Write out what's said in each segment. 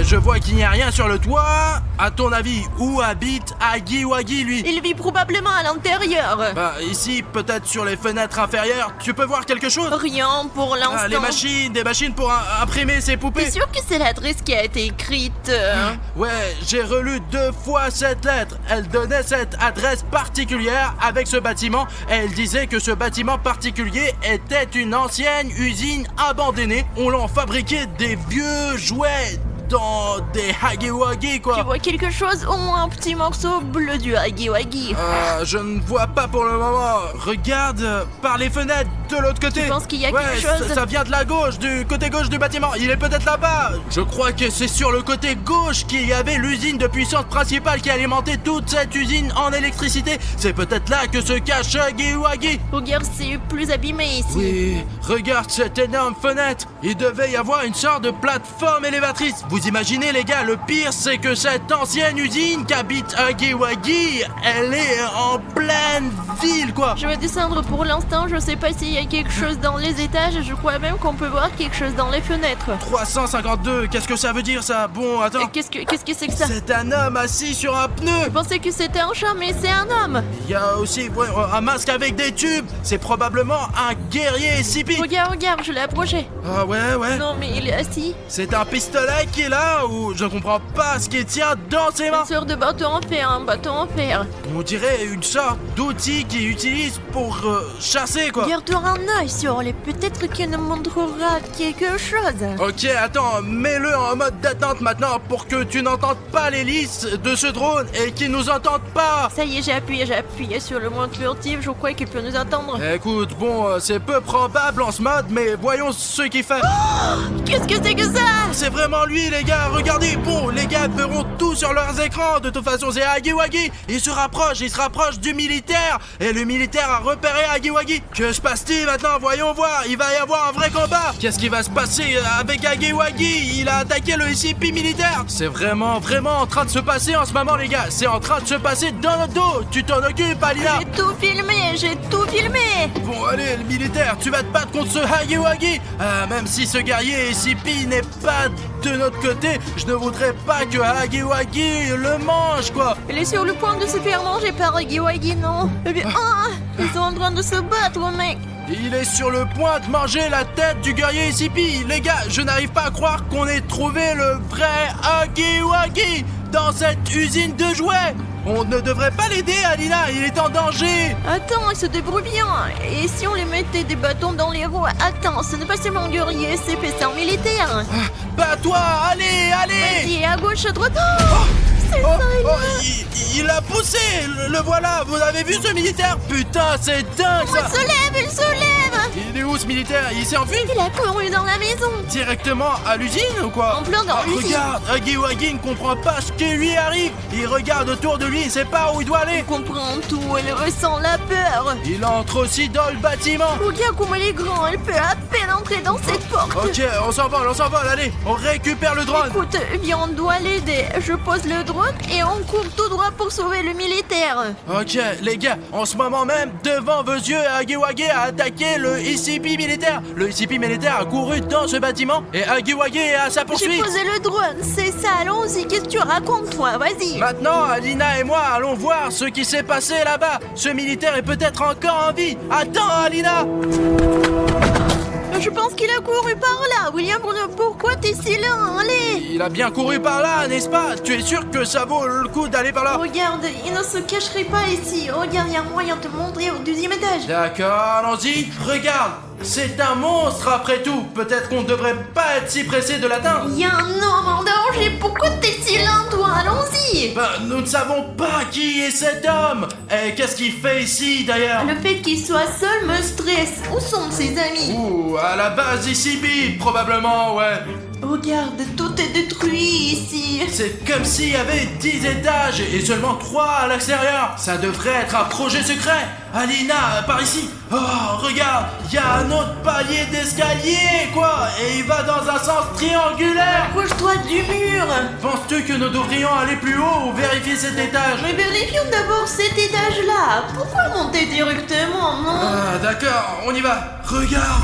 je vois qu'il n'y a rien sur le toit. À ton avis, où habite Huggy Wuggy, lui? Il vit probablement à l'intérieur. Bah, ici, peut-être sur les fenêtres inférieures. Tu peux voir quelque chose? Rien pour l'instant. Ah, les machines, des machines pour imprimer ces poupées. T'es sûr que c'est l'adresse qui a été écrite Ouais, j'ai relu 2 fois cette lettre. Elle donnait cette adresse particulière avec ce bâtiment et elle disait que ce bâtiment particulier était une ancienne usine abandonnée. On l'en fabriquait des vieux jouets dans des Huggy Wuggy, quoi. Tu vois quelque chose? Au moins un petit morceau bleu du Huggy Wuggy. Je ne vois pas pour le moment. Regarde par les fenêtres de l'autre côté. Tu penses qu'il y a Ouais, quelque chose? ça vient de la gauche, du côté gauche du bâtiment. Il est peut-être là-bas. Je crois que c'est sur le côté gauche qu'il y avait l'usine de puissance principale qui alimentait toute cette usine en électricité. C'est peut-être là que se cache Huggy Wuggy. Regarde, c'est plus abîmé ici. Oui, regarde cette énorme fenêtre. Il devait y avoir une sorte de plateforme élévatrice. Vous imaginez, les gars, le pire c'est que cette ancienne usine qu'habite Huggy Wuggy, elle est en pleine ville, quoi. Je vais descendre pour l'instant, je sais pas s'il y a quelque chose dans les étages, je crois même qu'on peut voir quelque chose dans les fenêtres. 352, qu'est-ce que ça veut dire ça? Bon, attends. Qu'est-ce que c'est que ça? C'est un homme assis sur un pneu. Je pensais que c'était un chat, mais c'est un homme. Il y a aussi un masque avec des tubes. C'est probablement un guerrier SCP. Regarde, je l'ai approché. Ah ouais. Non, mais il est assis. C'est un pistolet qui est là ou je comprends pas ce qu'il tient dans ses mains. Une sorte de bâton en fer, un bâton en fer. On dirait une sorte d'outil qu'il utilise pour chasser, quoi. Garde un œil sur les, peut-être qu'il nous montrera quelque chose. Ok, attends, mets-le en mode d'attente maintenant pour que tu n'entendes pas l'hélice de ce drone et qu'il nous entende pas. Ça y est, j'ai appuyé sur le mode furtif, je crois qu'il peut nous entendre. Écoute, bon, c'est peu probable en ce mode, mais voyons ce qu'il fait. Qu'est-ce que c'est que ça? C'est vraiment lui, les gars, regardez. Bon, les gars verront tout sur leurs écrans. De toute façon, c'est Huggy Wuggy. Il se rapproche du militaire. Et le militaire a repéré Huggy Wuggy. Que se passe-t-il maintenant? Voyons voir. Il va y avoir un vrai combat. Qu'est-ce qui va se passer avec Huggy Wuggy? Il a attaqué le SCP militaire. C'est vraiment en train de se passer en ce moment, les gars. C'est en train de se passer dans notre dos. Tu t'en occupes, Alina? J'ai tout filmé. Bon, allez, le militaire, tu vas te battre contre ce Huggy Wuggy. Même si ce guerrier SCP n'est pas de notre côté, je ne voudrais pas que Huggy Wuggy le mange, quoi. Il est sur le point de se faire manger par Huggy Wuggy, non? Eh bien, ils sont en train de se battre, mec. Il est sur le point de manger la tête du guerrier SCP. Les gars, je n'arrive pas à croire qu'on ait trouvé le vrai Huggy Wuggy dans cette usine de jouets. On ne devrait pas l'aider, Alina, il est en danger. Attends, il se débrouille bien. Et si on lui mettait des bâtons dans les roues? Attends, ce n'est pas seulement un guerrier SCP, c'est un militaire. Bats-toi, allez. Vas-y, à gauche, à droite. C'est ça, il l'a poussé, le voilà. Vous avez vu ce militaire? Putain, c'est dingue ça. Il se lève. Il est où ce militaire? Il s'est enfui? Il a couru dans la maison. Directement à l'usine ou quoi? En plein dans l'usine. Regarde, Huggy Wuggy ne comprend pas ce qui lui arrive. Il regarde autour de lui, il sait pas où il doit aller. Il comprend tout, il ressent la peur. Il entre aussi dans le bâtiment. Regarde comment il est grand, il peut à peine entrer dans cette porte. Ok, on s'envole, allez, on récupère le drone. Écoute, bien, on doit l'aider. Je pose le drone et on court tout droit pour sauver le militaire. Ok, les gars, en ce moment même, devant vos yeux, Huggy Wuggy a attaqué le SCP militaire. Le SCP militaire a couru dans ce bâtiment et Huggy Wuggy est à sa J'ai poursuite. posé le drone, c'est ça, allons-y, qu'est-ce que tu racontes, toi? Vas-y. Maintenant, Alina et moi allons voir ce qui s'est passé là-bas. Ce militaire est peut-être encore en vie. Attends, Alina. Je pense qu'il a couru par là. William, pourquoi t'es si lent? Allez. Il a bien couru par là, n'est-ce pas? Tu es sûr que ça vaut le coup d'aller par là? Regarde, il ne se cacherait pas ici. Regarde, il y a moyen de te montrer au 2e étage. D'accord, allons-y. Regarde, c'est un monstre après tout. Peut-être qu'on ne devrait pas être si pressé de l'atteindre. Il y a un homme en danger. Pourquoi t'es si lent, toi? Allons-y. Nous ne savons pas qui est cet homme. Et qu'est-ce qu'il fait ici, d'ailleurs? Le fait qu'il soit seul me stresse. Où sont ses amis? Ouh, à la base ici, probablement, ouais. Regarde, tout est détruit ici. C'est comme s'il y avait 10 étages et seulement 3 à l'extérieur. Ça devrait être un projet secret. Alina, par ici. Oh, regarde, il y a un autre palier d'escalier, quoi. Et il va dans un sens triangulaire. Approche-toi du mur. Penses-tu que nous devrions aller plus haut ou vérifier cet étage? Mais vérifions d'abord cet étage-là. Pourquoi monter directement, non? Ah, d'accord, on y va. Regarde.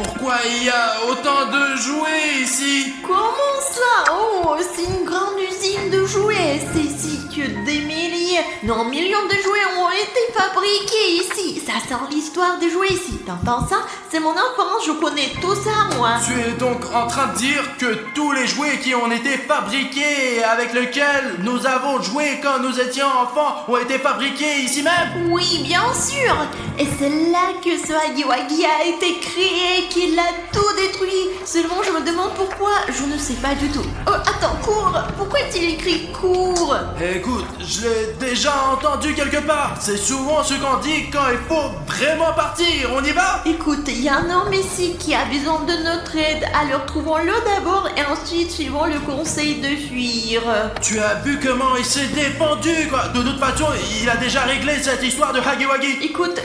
pourquoi il y a autant de jouets ici? Comment ça? Oh, c'est une grande usine de jouets. C'est ici que des milliers, non millions de jouets ont été fabriqués ici. Ça sent l'histoire des jouets ici. T'entends ça? C'est mon enfance, je connais tout ça, moi. Tu es donc en train de dire que tous les jouets qui ont été fabriqués et avec lesquels nous avons joué quand nous étions enfants ont été fabriqués ici même? Oui, bien sûr. Et c'est là que ce Huggy Wuggy a été créé, qu'il a tout détruit. Seulement, je me demande pourquoi. Je ne sais pas du tout. Oh, attends, cours. Pourquoi est-il écrit cours? Écoute, je l'ai déjà entendu quelque part. C'est souvent ce qu'on dit quand il faut vraiment partir. On y va? Écoute, il y a un homme ici qui a besoin de notre aide. Alors trouvons-le d'abord et ensuite suivons le conseil de fuir. Tu as vu comment il s'est défendu, quoi. De toute façon, il a déjà réglé cette histoire de Huggy Wuggy. Écoute,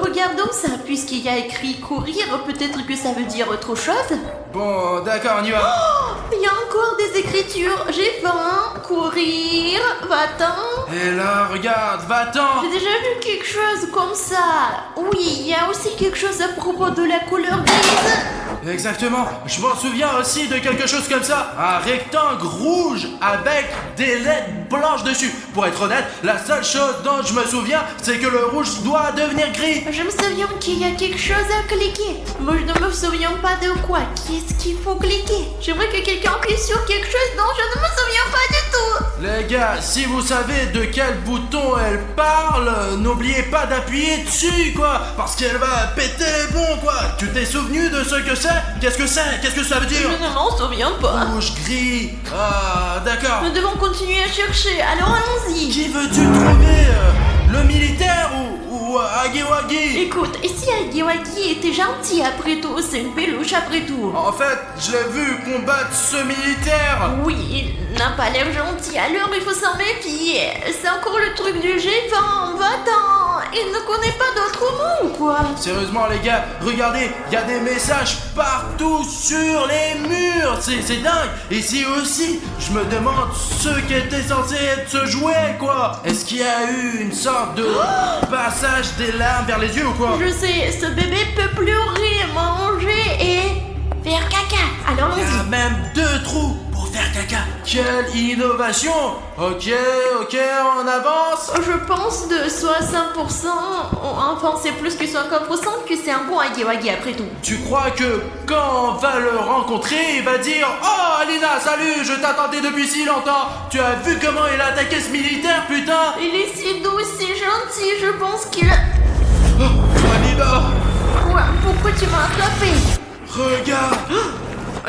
regardons ça. Puisqu'il y a écrit courir, peut-être que ça veut dire autre chose. Bon, d'accord, on y va. Oh, il y a encore des écritures. J'ai faim. Courir. Va-t'en. Et là, regarde, va-t'en. J'ai déjà vu quelque chose comme ça. Oui, il y a aussi quelque chose à propos de la couleur grise. Exactement, je m'en souviens aussi de quelque chose comme ça. Un rectangle rouge avec des lettres blanches dessus. Pour être honnête, la seule chose dont je me souviens, c'est que le rouge doit devenir gris. Je me souviens qu'il y a quelque chose à cliquer. Moi, je ne me souviens pas de quoi. Qu'est-ce qu'il faut cliquer? J'aimerais que quelqu'un appuie sur quelque chose dont je ne me souviens pas du tout. Les gars, si vous savez de quel bouton elle parle, n'oubliez pas d'appuyer dessus, quoi. Parce qu'elle va péter les plombs, quoi. Tu t'es souvenu de ce que c'est? Qu'est-ce que c'est? Qu'est-ce que ça veut dire? Je ne m'en souviens pas. Rouge, gris. Ah, d'accord. Nous devons continuer à chercher, alors allons-y. Qui veux-tu trouver? Le militaire ou Huggy Wuggy? Écoute, et si Huggy Wuggy était gentil après tout? C'est une peluche après tout. En fait, je l'ai vu combattre ce militaire. Oui, il n'a pas l'air gentil, alors il faut s'en méfier. C'est encore le truc du G20, va-t'en. Il ne connaît pas d'autres mots ou quoi? Sérieusement les gars, regardez, il y a des messages partout sur les murs. C'est dingue. Ici aussi, je me demande ce qui était censé être ce jouet, quoi. Est-ce qu'il y a eu une sorte de passage des larmes vers les yeux ou quoi? Je sais, ce bébé peut pleurer, manger et faire caca. Alors Il y a allons-y. même 2 trous pour faire caca. Quelle innovation. Ok, on avance. Je pense de 60%, enfin c'est plus que 50% que c'est un bon Huggy Wuggy après tout. Tu crois que quand on va le rencontrer, il va dire « Oh Alina, salut, je t'attendais depuis si longtemps. Tu as vu comment il a attaqué ce militaire, putain ?» Il est si doux, si gentil, je pense qu'il a... Oh, Alina, Quoi? Pourquoi tu m'as attrapé? regarde.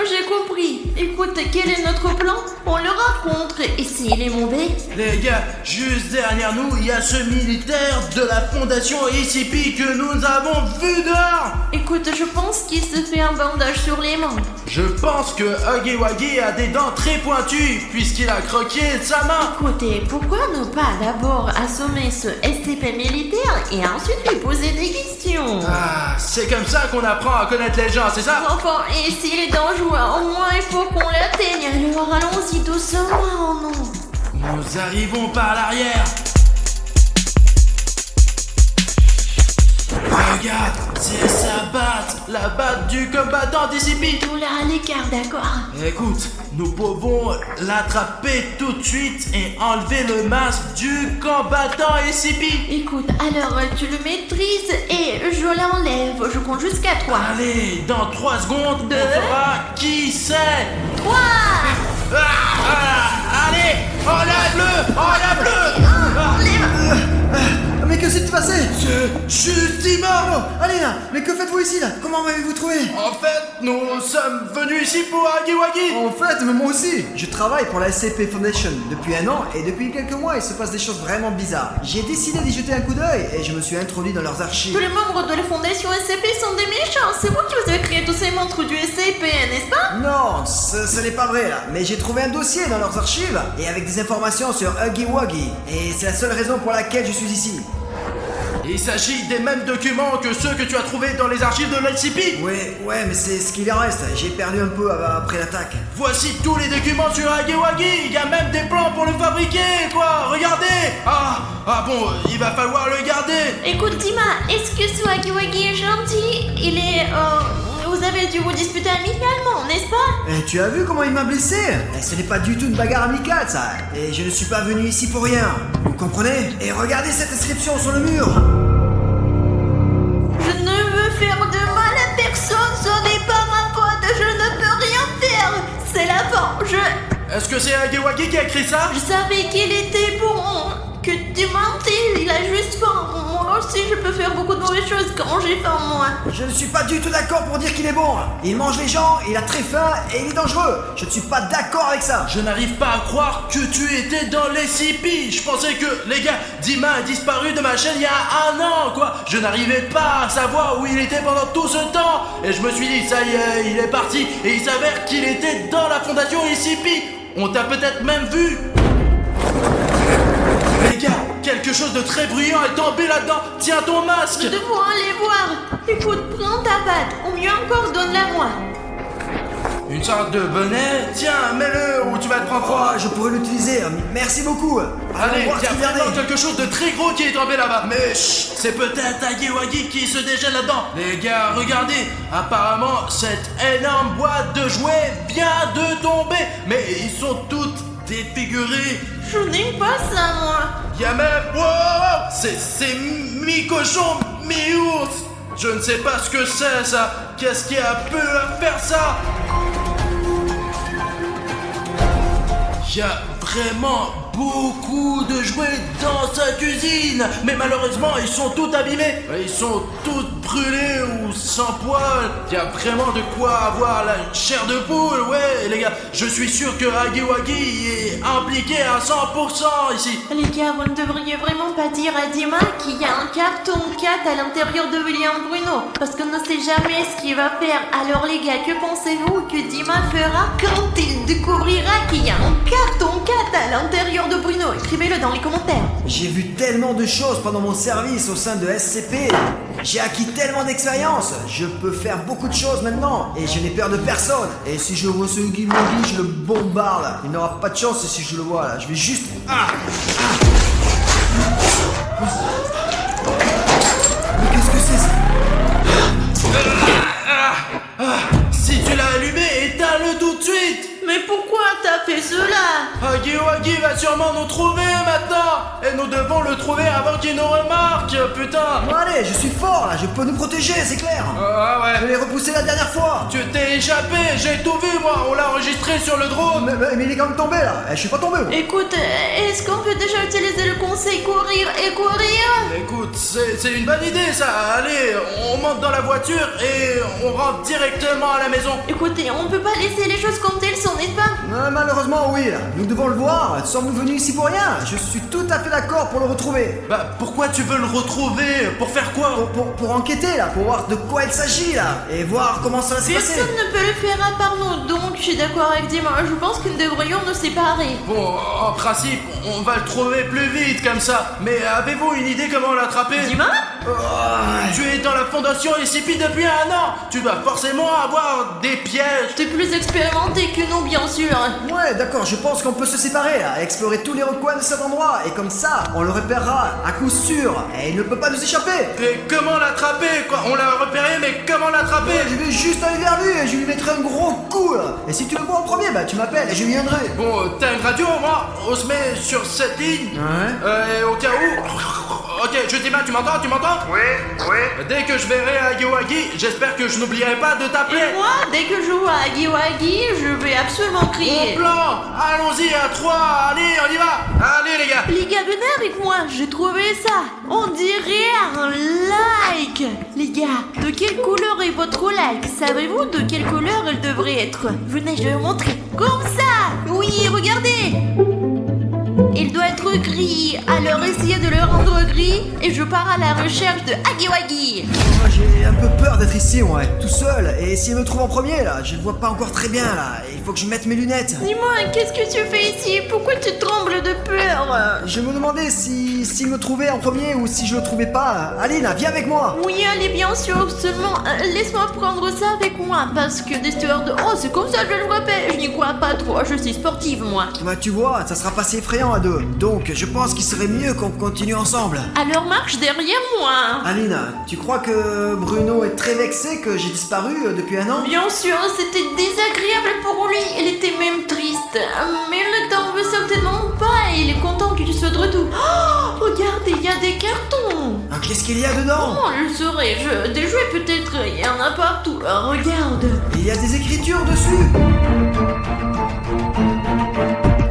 J'ai compris. Écoute, quel est notre plan? On le rencontre, et s'il est mauvais? Les gars, juste derrière nous, il y a ce militaire de la fondation ICP que nous avons vu dehors. Écoute, je pense qu'il se fait un bandage sur les mains. Je pense que Huggy Wuggy a des dents très pointues puisqu'il a croqué sa main. Écoutez, pourquoi ne pas d'abord assommer ce SCP militaire et ensuite lui poser des questions? Ah, c'est comme ça qu'on apprend à connaître les gens, c'est ça? Enfin, et s'il est dangereux, au moins il faut qu'on l'atteigne. Alors allons-y doucement, non? Nous arrivons par l'arrière. Regarde, c'est sa batte, la batte du combattant d'ICP. Tout là à l'écart, d'accord? Écoute, nous pouvons l'attraper tout de suite et enlever le masque du combattant ICP. Écoute, alors tu le maîtrises et je l'enlève. Je compte jusqu'à 3. Allez, dans 3 secondes, Deux. on saura qui c'est. 3. Allez, enlève-le, enlève-le. Mais que s'est-il passé? C'est juste immense. Allez là, mais que faites-vous ici là? Comment m'avez-vous trouvé? En fait, nous sommes venus ici pour Huggy Wuggy. En fait, mais moi aussi. Je travaille pour la SCP Foundation depuis 1 an et depuis quelques mois il se passe des choses vraiment bizarres. J'ai décidé d'y jeter un coup d'œil et je me suis introduit dans leurs archives. Tous les membres de la fondation SCP sont des méchants. C'est vous qui vous avez créé tous ces monstres du SCP, n'est-ce pas? Non, ce n'est pas vrai là. Mais j'ai trouvé un dossier dans leurs archives et avec des informations sur Huggy Wuggy. Et c'est la seule raison pour laquelle je suis ici. Il s'agit des mêmes documents que ceux que tu as trouvés dans les archives de l'ICP. Ouais, mais c'est ce qu'il en reste. J'ai perdu un peu après l'attaque. Voici tous les documents sur Huggy Wuggy. Il y a même des plans pour le fabriquer, quoi. Regardez. Ah bon, il va falloir le garder. Écoute, Dima, est-ce que ce Huggy Wuggy est gentil? Il est, vous avez dû vous disputer amicalement, n'est-ce pas? Et tu as vu comment il m'a blessé? Et ce n'est pas du tout une bagarre amicale, ça. Et je ne suis pas venu ici pour rien. Vous comprenez? Et regardez cette inscription sur le mur. Je ne veux faire de mal à personne, ce n'est pas ma faute, je ne peux rien faire. C'est la fin, Est-ce que c'est Hagiwagi qui a écrit ça? Je savais qu'il était bon, que tu mentais, il a juste faim. Moi aussi, je peux faire beaucoup de mauvaises choses quand j'ai faim, moi. Je ne suis pas du tout d'accord pour dire qu'il est bon. Il mange les gens, il a très faim et il est dangereux. Je ne suis pas d'accord avec ça. Je n'arrive pas à croire que tu étais dans les SCP. Je pensais que, les gars, Dima a disparu de ma chaîne il y a 1 an, quoi. Je n'arrivais pas à savoir où il était pendant tout ce temps. Et je me suis dit, ça y est, il est parti. Et il s'avère qu'il était dans la fondation SCP. On t'a peut-être même vu. Les gars, quelque chose de très bruyant est tombé là-dedans. Tiens ton masque. Nous devons aller voir. Écoute, prends ta batte, ou mieux encore, donne-la-moi. Une sorte de bonnet. Tiens, mets-le ou tu vas te prendre froid. Oh, je pourrais l'utiliser. Merci beaucoup. Allez, voir il y a ce qu'il y a vraiment dedans. quelque chose de très gros qui est tombé là-bas. Mais chut, c'est peut-être Hagiwagi qui se déchaîne là-dedans. Les gars, regardez. Apparemment, cette énorme boîte de jouets vient de tomber. Mais ils sont toutes défigurés. Je n'aime pas ça, moi. Il y a même... Wow, c'est mi-cochon, mi-ours. Je ne sais pas ce que c'est, ça. Qu'est-ce qui a pu faire ça? Il y a vraiment beaucoup de jouets dans sa cuisine. Mais malheureusement, ils sont tous abîmés. Ils sont tous brûlés ou sans poils. Il y a vraiment de quoi avoir la chair de poule. Ouais, les gars, je suis sûr que Hagiwagi est impliqué à 100% ici. Les gars, vous ne devriez vraiment pas dire à Dima qu'il y a un carton 4 à l'intérieur de William Bruno, parce qu'on ne sait jamais ce qu'il va faire. Alors les gars, que pensez-vous que Dima fera quand il découvrira qu'il y a un carton 4 à l'intérieur de Bruno? Écrivez-le dans les commentaires. J'ai vu tellement de choses pendant mon service au sein de SCP. J'ai acquis tellement d'expérience. Je peux faire beaucoup de choses maintenant. Et je n'ai peur de personne. Et si je vois ce Hagiwagi, je le bombarde. Il n'aura pas de chance si je le vois là. Je vais juste... Mais qu'est-ce que c'est ça? Si tu l'as allumé, éteins-le tout de suite. Mais pourquoi t'as fait cela? Hagiwagi va sûrement nous trouver maintenant. Et nous devons le trouver avant qu'il nous remarque. Putain. Bon allez, je suis fort là. Je peux nous protéger, c'est clair. Ah Je ouais. l'ai repoussé la dernière fois. Tu t'es échappé, j'ai tout vu moi. On l'a enregistré sur le drone. Mais il est quand même tombé là. Je suis pas tombé. Écoute, est-ce qu'on peut déjà utiliser le conseil courir et courir? Écoute, c'est une bonne idée ça. Allez, on monte dans la voiture et on rentre directement à la maison. Écoutez, on peut pas laisser les choses comme elles sont, n'est-ce pas? Malheureusement oui, là. Nous devons le voir. Sommes-nous venus ici pour rien? Je suis tout à fait d'accord pour le retrouver. Bah pourquoi tu veux le retrouver? Pour faire quoi? Pour enquêter là, pour voir de quoi il s'agit là. Et voir comment ça va se passer. Personne ne peut le faire à part nous, donc je suis d'accord avec Dima. Je pense que nous devrions nous séparer. Bon, en principe, on va le trouver plus vite comme ça. Mais avez-vous une idée comment l'attraper? Dima? Tu es dans la fondation SCP depuis 1 an. Tu dois forcément avoir des pièges. T'es plus expérimenté que nous, bien sûr. Ouais, d'accord, je pense qu'on peut se séparer là, explorer tous les recoins de cet endroit. Et comme ça, on le repérera à coup sûr. Et il ne peut pas nous échapper. Mais comment l'attraper quoi? On l'a repéré, mais comment l'attraper? Je vais juste aller vers lui et je lui mettrai un gros coup là. Et si tu le vois en premier, bah tu m'appelles et je viendrai. Bon, t'as une radio, moi? On se met sur cette ligne. Ouais. Et au cas où... Ok, je dis mal, tu m'entends? Oui. Dès que je verrai Hagiwagi, j'espère que je n'oublierai pas de t'appeler. Et moi, dès que je vois Hagiwagi, je vais absolument Bon crier. plan. Allons-y à 3. Allez, on y va. Allez les gars. Les gars, venez avec moi, j'ai trouvé ça. On dirait un like. Les gars, de quelle couleur est votre like? Savez-vous de quelle couleur elle devrait être? Venez, je vais vous montrer. Comme ça. Oui, regardez. Il doit être gris, alors essayez de le rendre gris et je pars à la recherche de Hagiwagi. Moi, j'ai un peu peur d'être ici, ouais, tout seul. Et s'il me trouve en premier là, je le vois pas encore très bien là. Il faut que je mette mes lunettes. Dis-moi, qu'est-ce que tu fais ici? Pourquoi tu trembles de peur? Je me demandais s'il me trouvait en premier ou si je le trouvais pas. Aline, viens avec moi. Oui, allez, bien sûr, seulement laisse-moi prendre ça avec moi parce que des stewards de... Oh, c'est comme ça, je le rappelle, je n'y crois pas trop, je suis sportive moi. Bah tu vois, ça sera pas si effrayant à d'eux. Donc, je pense qu'il serait mieux qu'on continue ensemble. Alors marche derrière moi. Aline, tu crois que Bruno est très vexé que j'ai disparu depuis un an? Bien sûr, c'était désagréable pour lui. Il était même triste. Mais il ne t'en veut certainement pas et il est content que tu sois de retour. Oh, regardez, il y a des cartons. Ah, qu'est-ce qu'il y a dedans? Oh, le saurais-je. Des jouets peut-être, il y en a partout. Regarde. Il y a des écritures dessus.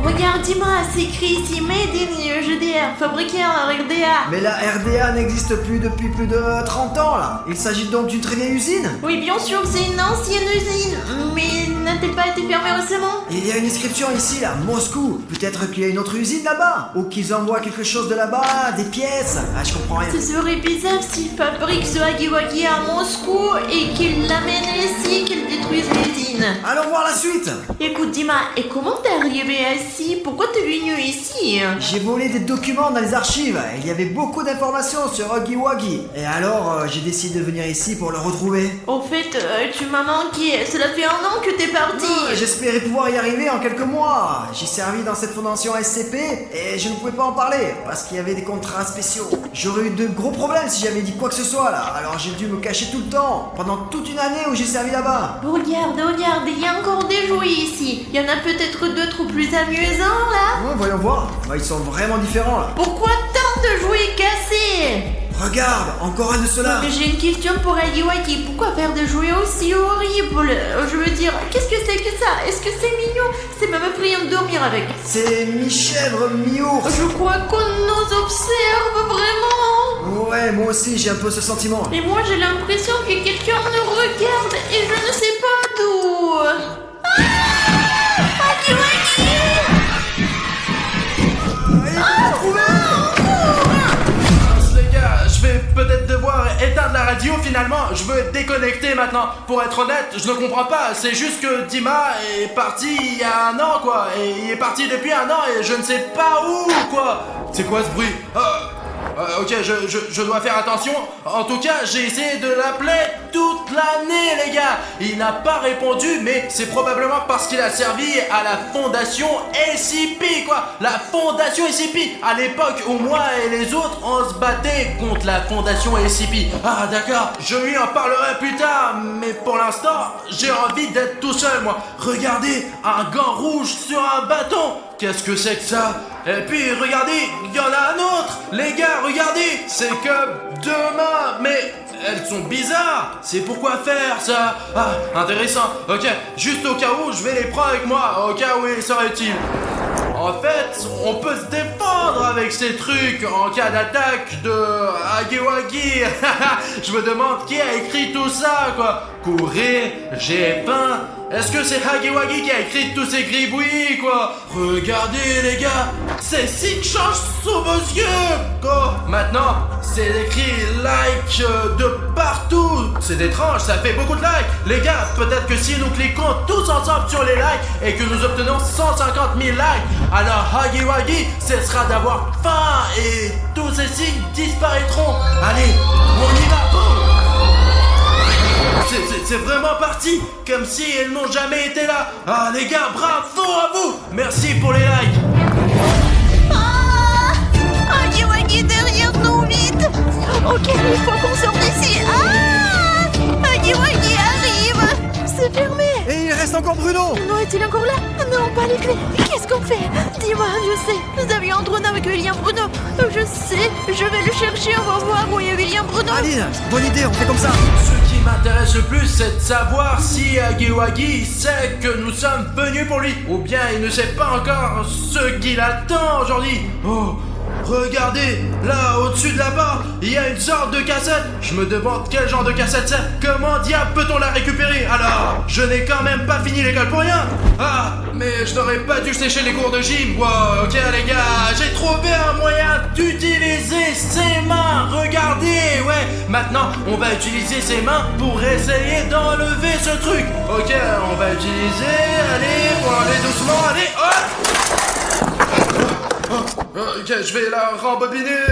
Regarde, dis-moi, c'est écrit ici Made in GDR, fabriqué en RDA. Mais la RDA n'existe plus depuis plus de 30 ans là. Il s'agit donc d'une très vieille usine? Oui, bien sûr, c'est une ancienne usine. Mais n'a-t-elle pas été fermée récemment? Il y a une inscription ici là, Moscou. Peut-être qu'il y a une autre usine là-bas. Ou qu'ils envoient quelque chose de là-bas, des pièces. Ah, je comprends rien. Ce serait bizarre s'ils fabriquent ce Hagiwagi à Moscou et qu'ils l'amènent ici, qu'ils détruisent l'usine. Allons voir la suite. Écoute, Dima, et comment t'es arrivé ici? Pourquoi t'es venu ici? J'ai volé des documents dans les archives. Il y avait beaucoup d'informations sur Hagiwagi. Et alors, j'ai décidé de venir ici pour le retrouver. Au fait, tu m'as manqué. Cela fait un an que t'es parti. J'espérais pouvoir y arriver en quelques mois. J'ai servi dans cette fondation SCP et je ne pouvais pas en parler parce qu'il y avait des contrats spéciaux. J'aurais eu de gros problèmes si j'avais dit quoi que ce soit là. Alors j'ai dû me cacher tout le temps pendant toute une année où j'ai servi là-bas. Regarde, il y a encore des jouets ici. Il y en a peut-être d'autres plus amusants là. Ouais, voyons voir. Bah, ils sont vraiment différents là. Pourquoi tant de jouets cassés? Regarde, encore un de ceux-là. Mais j'ai une question pour Hagiwagi. Pourquoi faire des jouets aussi horribles? Je veux dire, qu'est-ce que c'est que ça? Est-ce que c'est mignon? C'est même effrayant de dormir avec. C'est mi-chèvre, mi-ours. Je crois qu'on nous observe vraiment. Ouais, moi aussi j'ai un peu ce sentiment. Et moi j'ai l'impression que quelqu'un nous regarde et je ne sais pas d'où. Hagiwagi! Les gars, je vais peut-être devoir éteindre la radio finalement. Je veux déconnecter maintenant. Pour être honnête, je ne comprends pas. C'est juste que Dima est parti il y a un an quoi. Et il est parti depuis un an et je ne sais pas où quoi. C'est quoi ce bruit? Ok, je dois faire attention. En tout cas, j'ai essayé de l'appeler toute l'année, les gars. Il n'a pas répondu, mais c'est probablement parce qu'il a servi à la fondation SCP, quoi. La fondation SCP. À l'époque où moi et les autres, on se battait contre la fondation SCP. Ah, d'accord, je lui en parlerai plus tard. Mais pour l'instant, j'ai envie d'être tout seul, moi. Regardez, un gant rouge sur un bâton. Qu'est-ce que c'est que ça? Et puis regardez, il y en a un autre. Les gars, regardez, c'est comme deux mains, mais elles sont bizarres. C'est pourquoi faire ça? Ah, intéressant. Ok, juste au cas où, je vais les prendre avec moi, au cas où il serait utile. En fait, on peut se défendre avec ces trucs en cas d'attaque de Hagiwagi. Je me demande qui a écrit tout ça, quoi. Courir, j'ai faim. Est-ce que c'est Hagiwagi qui a écrit tous ces gribouillis, quoi? Regardez, les gars, ces signes changent sous vos yeux. Quoi? Maintenant, c'est écrit like de partout. C'est étrange, ça fait beaucoup de likes. Les gars, peut-être que si nous cliquons tous ensemble sur les likes et que nous obtenons 150 000 likes, alors Hagiwagi cessera d'avoir faim et tous ces signes disparaîtront. Allez, on y va, boum! C'est vraiment parti, comme si elles n'ont jamais été là. Ah les gars, bravo à vous. Merci pour les likes. Ah! Hagiwagi derrière nous, vite! Ok, il faut qu'on sorte d'ici. Ah! Hagiwagi arrive! C'est fermé! Et il reste encore Bruno. Non, est-il encore là? Non, pas les clés. Qu'est-ce qu'on fait? Dis-moi, je sais. Nous avions un trône avec William Bruno. Je sais, je vais le chercher, on va voir où est William Bruno. Aline, bonne idée, on fait comme ça. Ce qui m'intéresse le plus, c'est de savoir si Hagiwagi sait que nous sommes venus pour lui, ou bien il ne sait pas encore ce qu'il attend aujourd'hui. Oh, regardez, là au-dessus de la porte, il y a une sorte de cassette. Je me demande quel genre de cassette c'est. Comment diable peut-on la récupérer? Alors, je n'ai quand même pas fini l'école pour rien. Ah, mais je n'aurais pas dû sécher les cours de gym. Wow, ok les gars, j'ai trouvé un moyen d'utiliser ses mains. Regardez, ouais. Maintenant, on va utiliser ses mains pour essayer d'enlever ce truc. Ok, on va utiliser. Allez, pour aller doucement. Allez, ok, je vais la rembobiner.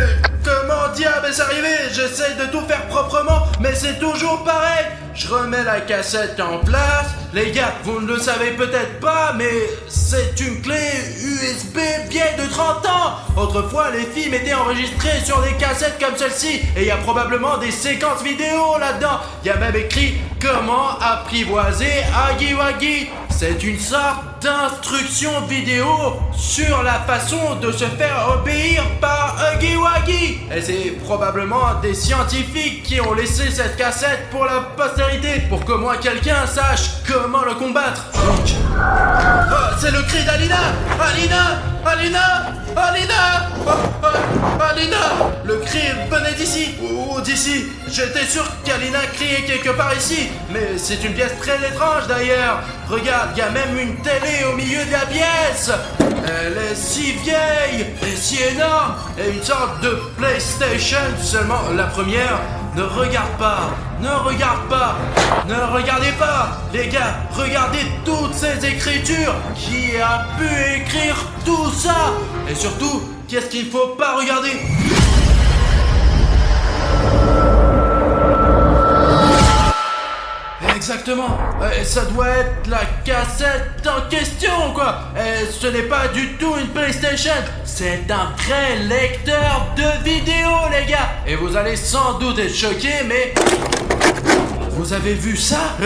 Comment diable est-ce arrivé? J'essaie de tout faire proprement, mais c'est toujours pareil. je remets la cassette en place. Les gars, vous ne le savez peut-être pas, mais c'est une clé USB vieille de 30 ans. Autrefois, les films étaient enregistrés sur des cassettes comme celle-ci, et il y a probablement des séquences vidéo là-dedans. Il y a même écrit comment apprivoiser Huggy Wuggy. C'est une sorte d'instruction vidéo sur la façon de se faire obéir par Huggy Wuggy. Et c'est probablement des scientifiques qui ont laissé cette cassette pour la postérité, pour qu'au moins quelqu'un sache comment le combattre. Donc, c'est le cri d'Alina. Alina, Alina, Alina, Alina. Le cri venait d'ici, ou d'ici. J'étais sûr qu'Alina criait quelque part ici, mais c'est une pièce très étrange d'ailleurs. Regarde, il y a même une télé au milieu de la pièce. Elle est si vieille et si énorme, et une sorte de PlayStation. Seulement la première. Ne regarde pas, ne regarde pas, ne regardez pas. Les gars, regardez toutes ces écritures. Qui a pu écrire tout ça? Et surtout, qu'est-ce qu'il ne faut pas regarder? Exactement, ça doit être la cassette en question quoi. Ce n'est pas du tout une PlayStation, c'est un vrai lecteur de vidéos les gars. Et vous allez sans doute être choqués, mais vous avez vu ça?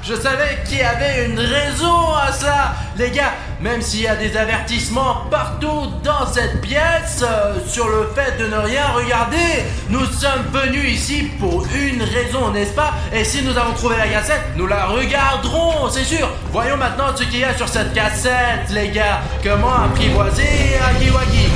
Je savais qu'il y avait une raison à ça. Les gars, même s'il y a des avertissements partout dans cette pièce sur le fait de ne rien regarder, nous sommes venus ici pour une raison, n'est-ce pas? Et si nous avons trouvé la cassette, nous la regarderons, c'est sûr. Voyons maintenant ce qu'il y a sur cette cassette, les gars. Comment apprivoiser Huggy Wuggy?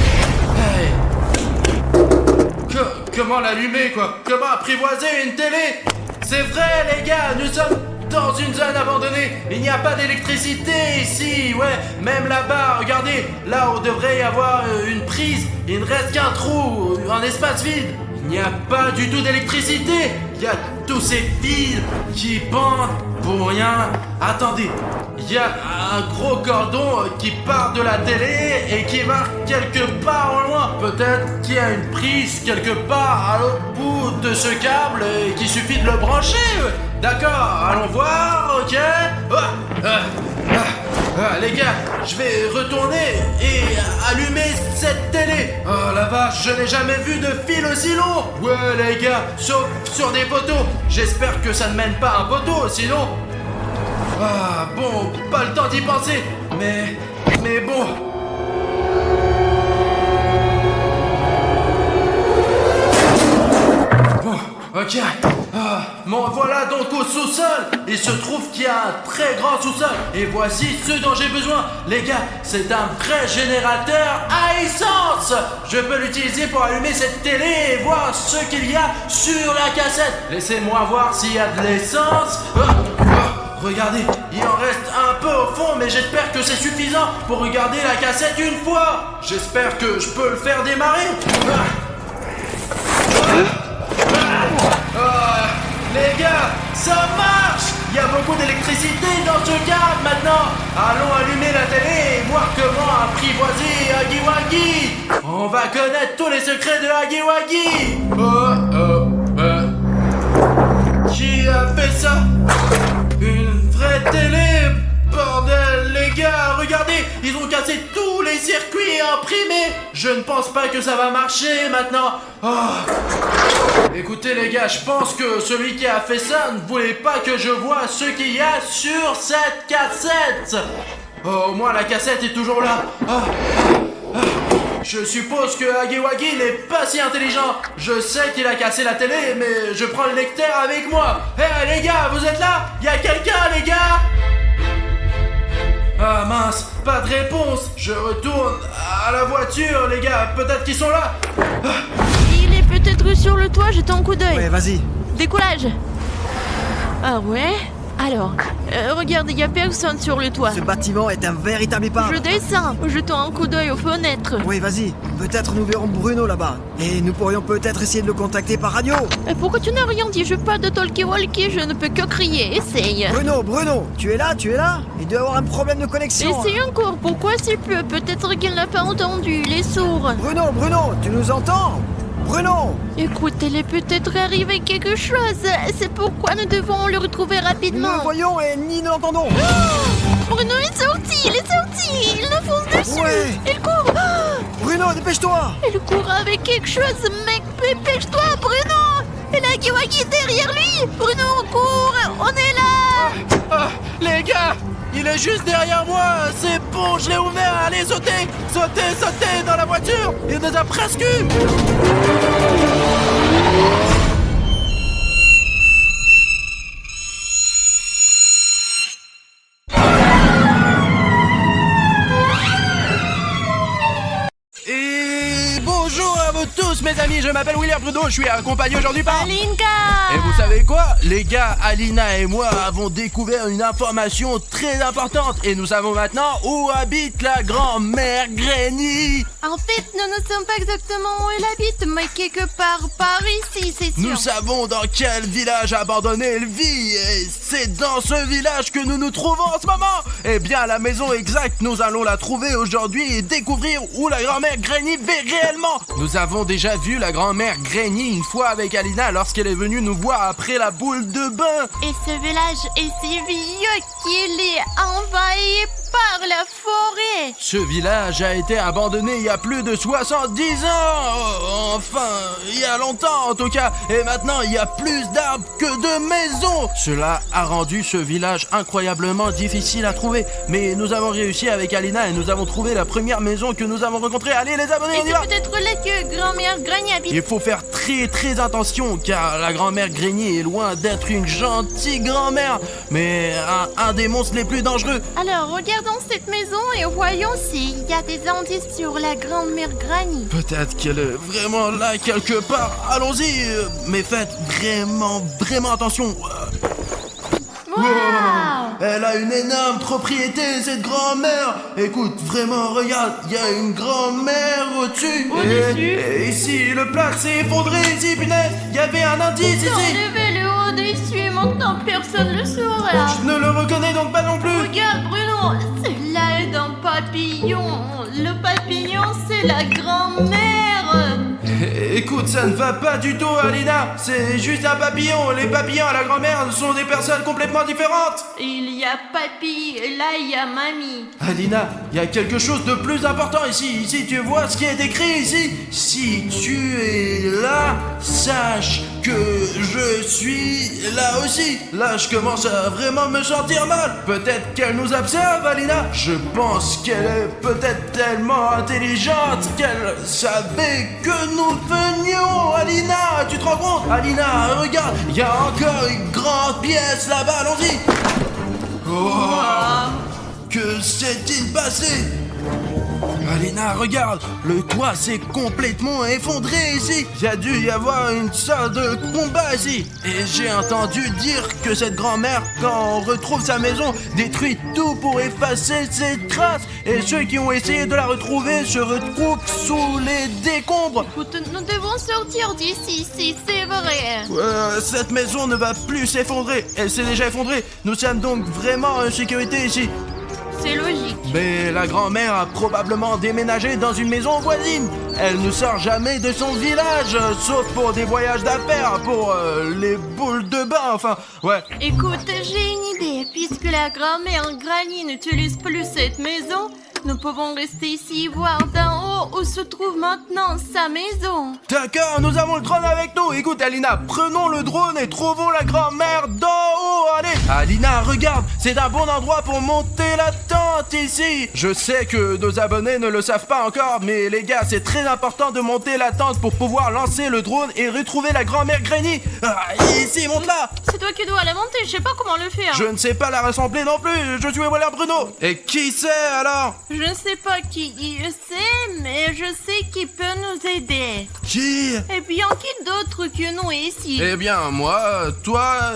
Comment l'allumer, quoi? Comment apprivoiser une télé? C'est vrai, les gars, nous sommes dans une zone abandonnée. Il n'y a pas d'électricité ici, ouais. Même là-bas, regardez, là où devrait y avoir une prise, il ne reste qu'un trou, un espace vide. Il n'y a pas du tout d'électricité. Il y a tous ces fils qui pendent pour rien. Attendez, il y a un gros cordon qui part de la télé et qui va quelque part au loin. Peut-être qu'il y a une prise quelque part à l'autre bout de ce câble et qu'il suffit de le brancher. D'accord, allons voir, ok. Les gars, je vais retourner et allumer cette télé. Oh la vache, je n'ai jamais vu de fil aussi long. Ouais les gars, sauf sur des poteaux. J'espère que ça ne mène pas un poteau, sinon... Ah bon, pas le temps d'y penser. Mais bon... Ok, bon voilà donc au sous-sol. Il se trouve qu'il y a un très grand sous-sol. Et voici ce dont j'ai besoin. Les gars, c'est un vrai générateur à essence. Je peux l'utiliser pour allumer cette télé et voir ce qu'il y a sur la cassette. Laissez-moi voir s'il y a de l'essence. Regardez, il en reste un peu au fond, mais j'espère que c'est suffisant pour regarder la cassette une fois. J'espère que je peux le faire démarrer. Les gars, ça marche! Il y a beaucoup d'électricité dans ce câble maintenant. Allons allumer la télé et voir comment apprivoiser Huggy Wuggy. On va connaître tous les secrets de Huggy Wuggy. Qui a fait ça? Une vraie télé? Bordel, les gars, regardez, ils ont cassé tous les circuits imprimés. Je ne pense pas que ça va marcher maintenant. Écoutez les gars, je pense que celui qui a fait ça ne voulait pas que je voie ce qu'il y a sur cette cassette. Au moins la cassette est toujours là. Je suppose que Huggy Wuggy n'est pas si intelligent. Je sais qu'il a cassé la télé, mais je prends le lecteur avec moi. Les gars, vous êtes là? Il y a quelqu'un les gars? Ah mince, pas de réponse. Je retourne à la voiture les gars, peut-être qu'ils sont là. Il est peut-être sur le toit, jette un coup d'œil. Ouais, vas-y. Décollage. Ah ouais? Alors, regarde, il n'y a personne sur le toit. Ce bâtiment est un véritable épave. Je descends, jetons un coup d'œil aux fenêtres. Oui, vas-y. Peut-être nous verrons Bruno là-bas. Et nous pourrions peut-être essayer de le contacter par radio. Pourquoi tu n'as rien dit? Je parle de talkie-walkie, je ne peux que crier. Essaye. Bruno, tu es là? Il doit y avoir un problème de connexion. Essaye encore, pourquoi s'il pleut? Peut-être qu'il n'a pas entendu, il est sourd. Bruno, tu nous entends? Bruno! Écoute, il est peut-être arrivé quelque chose. C'est pourquoi nous devons le retrouver Nous rapidement. le voyons et ni ne l'entendons. Bruno est sorti, il nous fonce dessus. Ouais. Il court. Bruno, dépêche-toi! Il court avec quelque chose, mec, dépêche-toi, Bruno. Et la Giwagi derrière lui. Bruno, on court, on est là. Ah, les gars, il est juste derrière moi. C'est bon, je l'ai ouvert. Allez, sautez, sautez, sautez dans la voiture. Il nous a presque eu. Et bonjour à vous tous mes amis, je m'appelle William Bruno, je suis accompagné aujourd'hui par... Alinka. Et vous savez quoi? Les gars, Alina et moi avons découvert une information très importante et nous savons maintenant où habite la grand-mère Granny. En fait, nous ne sommes pas exactement où elle habite, mais quelque part par ici, c'est sûr. Nous savons dans quel village abandonné elle vit et c'est dans ce village que nous nous trouvons en ce moment. Eh bien, la maison exacte, nous allons la trouver aujourd'hui et découvrir où la grand-mère Granny vit réellement. Nous avons déjà vu la grand-mère Granny une fois avec Alina lorsqu'elle est venue nous voir après la boule de bain. Et ce village est si vieux qu'il est envahi par la forêt. Ce village a été abandonné il y a plus de 70 ans. Enfin, il y a longtemps en tout cas. Et maintenant, il y a plus d'arbres que de maisons. Cela a rendu ce village incroyablement difficile à trouver. Mais nous avons réussi avec Alina et nous avons trouvé la première maison que nous avons rencontrée. Allez les abonnés, Et on y va. c'est peut-être là que grand-mère Granny habite. Il faut faire très attention car la grand-mère Granny est loin d'être une gentille grand-mère, mais un des monstres les plus dangereux. Alors, regardons cette maison et voyons s'il y a des indices sur la grand-mère Granny. Peut-être qu'elle est vraiment là quelque part. Allons-y, mais faites vraiment attention. Waouh! Elle a une énorme propriété, cette grand-mère. Écoute, vraiment, regarde, il y a une grand-mère au-dessus. Au-dessus? Et ici, le plat s'est effondré, ici, punaise. Il y avait un indice ici. Enlevez le haut dessus et maintenant personne ne le saura. Je ne le reconnais donc pas non plus. Regarde Bruno, cela est un papillon. Le papillon, c'est la grand-mère. Écoute, ça ne va pas du tout, Alina. C'est juste un papillon. Les papillons à la grand-mère sont des personnes complètement différentes. Il y a papy et là il y a mamie. Alina, il y a quelque chose de plus important ici. Ici, tu vois ce qui est écrit ici. Si tu es là, sache que je suis là aussi. Là, je commence à vraiment me sentir mal. Peut-être qu'elle nous observe, Alina. Je pense qu'elle est peut-être tellement intelligente qu'elle savait que nous venions. Alina, tu te rends compte? Alina, regarde, il y a encore une grande pièce là-bas. Allons-y. Oh, que s'est-il passé? Alina, regarde, le toit s'est complètement effondré ici. Il y a dû y avoir une sorte de combat ici. Et j'ai entendu dire que cette grand-mère, quand on retrouve sa maison, détruit tout pour effacer ses traces. Et ceux qui ont essayé de la retrouver se retrouvent sous les décombres. Écoute, nous devons sortir d'ici, si c'est vrai. Cette maison ne va plus s'effondrer. Elle s'est déjà effondrée. Nous sommes donc vraiment en sécurité ici. C'est logique. Mais la grand-mère a probablement déménagé dans une maison voisine. Elle ne sort jamais de son village, sauf pour des voyages d'affaires, pour les boules de bain, enfin, ouais. Écoute, j'ai une idée. Puisque la grand-mère Granny n'utilise plus cette maison, nous pouvons rester ici voir d'en haut où se trouve maintenant sa maison. D'accord, nous avons le drone avec nous. Écoute, Alina, prenons le drone et trouvons la grand-mère d'en haut. Allez, Alina, regarde, c'est un bon endroit pour monter la tente ici. Je sais que nos abonnés ne le savent pas encore, mais les gars, c'est très important de monter la tente pour pouvoir lancer le drone et retrouver la grand-mère Granny. Ici, monte-la. C'est toi qui dois la monter, je sais pas comment le faire. Je ne sais pas la rassembler non plus. Je suis William Bruno. Et qui c'est alors? Je ne sais pas qui il sait, mais je sais qui peut nous aider. Qui? Et bien, qui d'autre que nous ici? Eh bien, moi, toi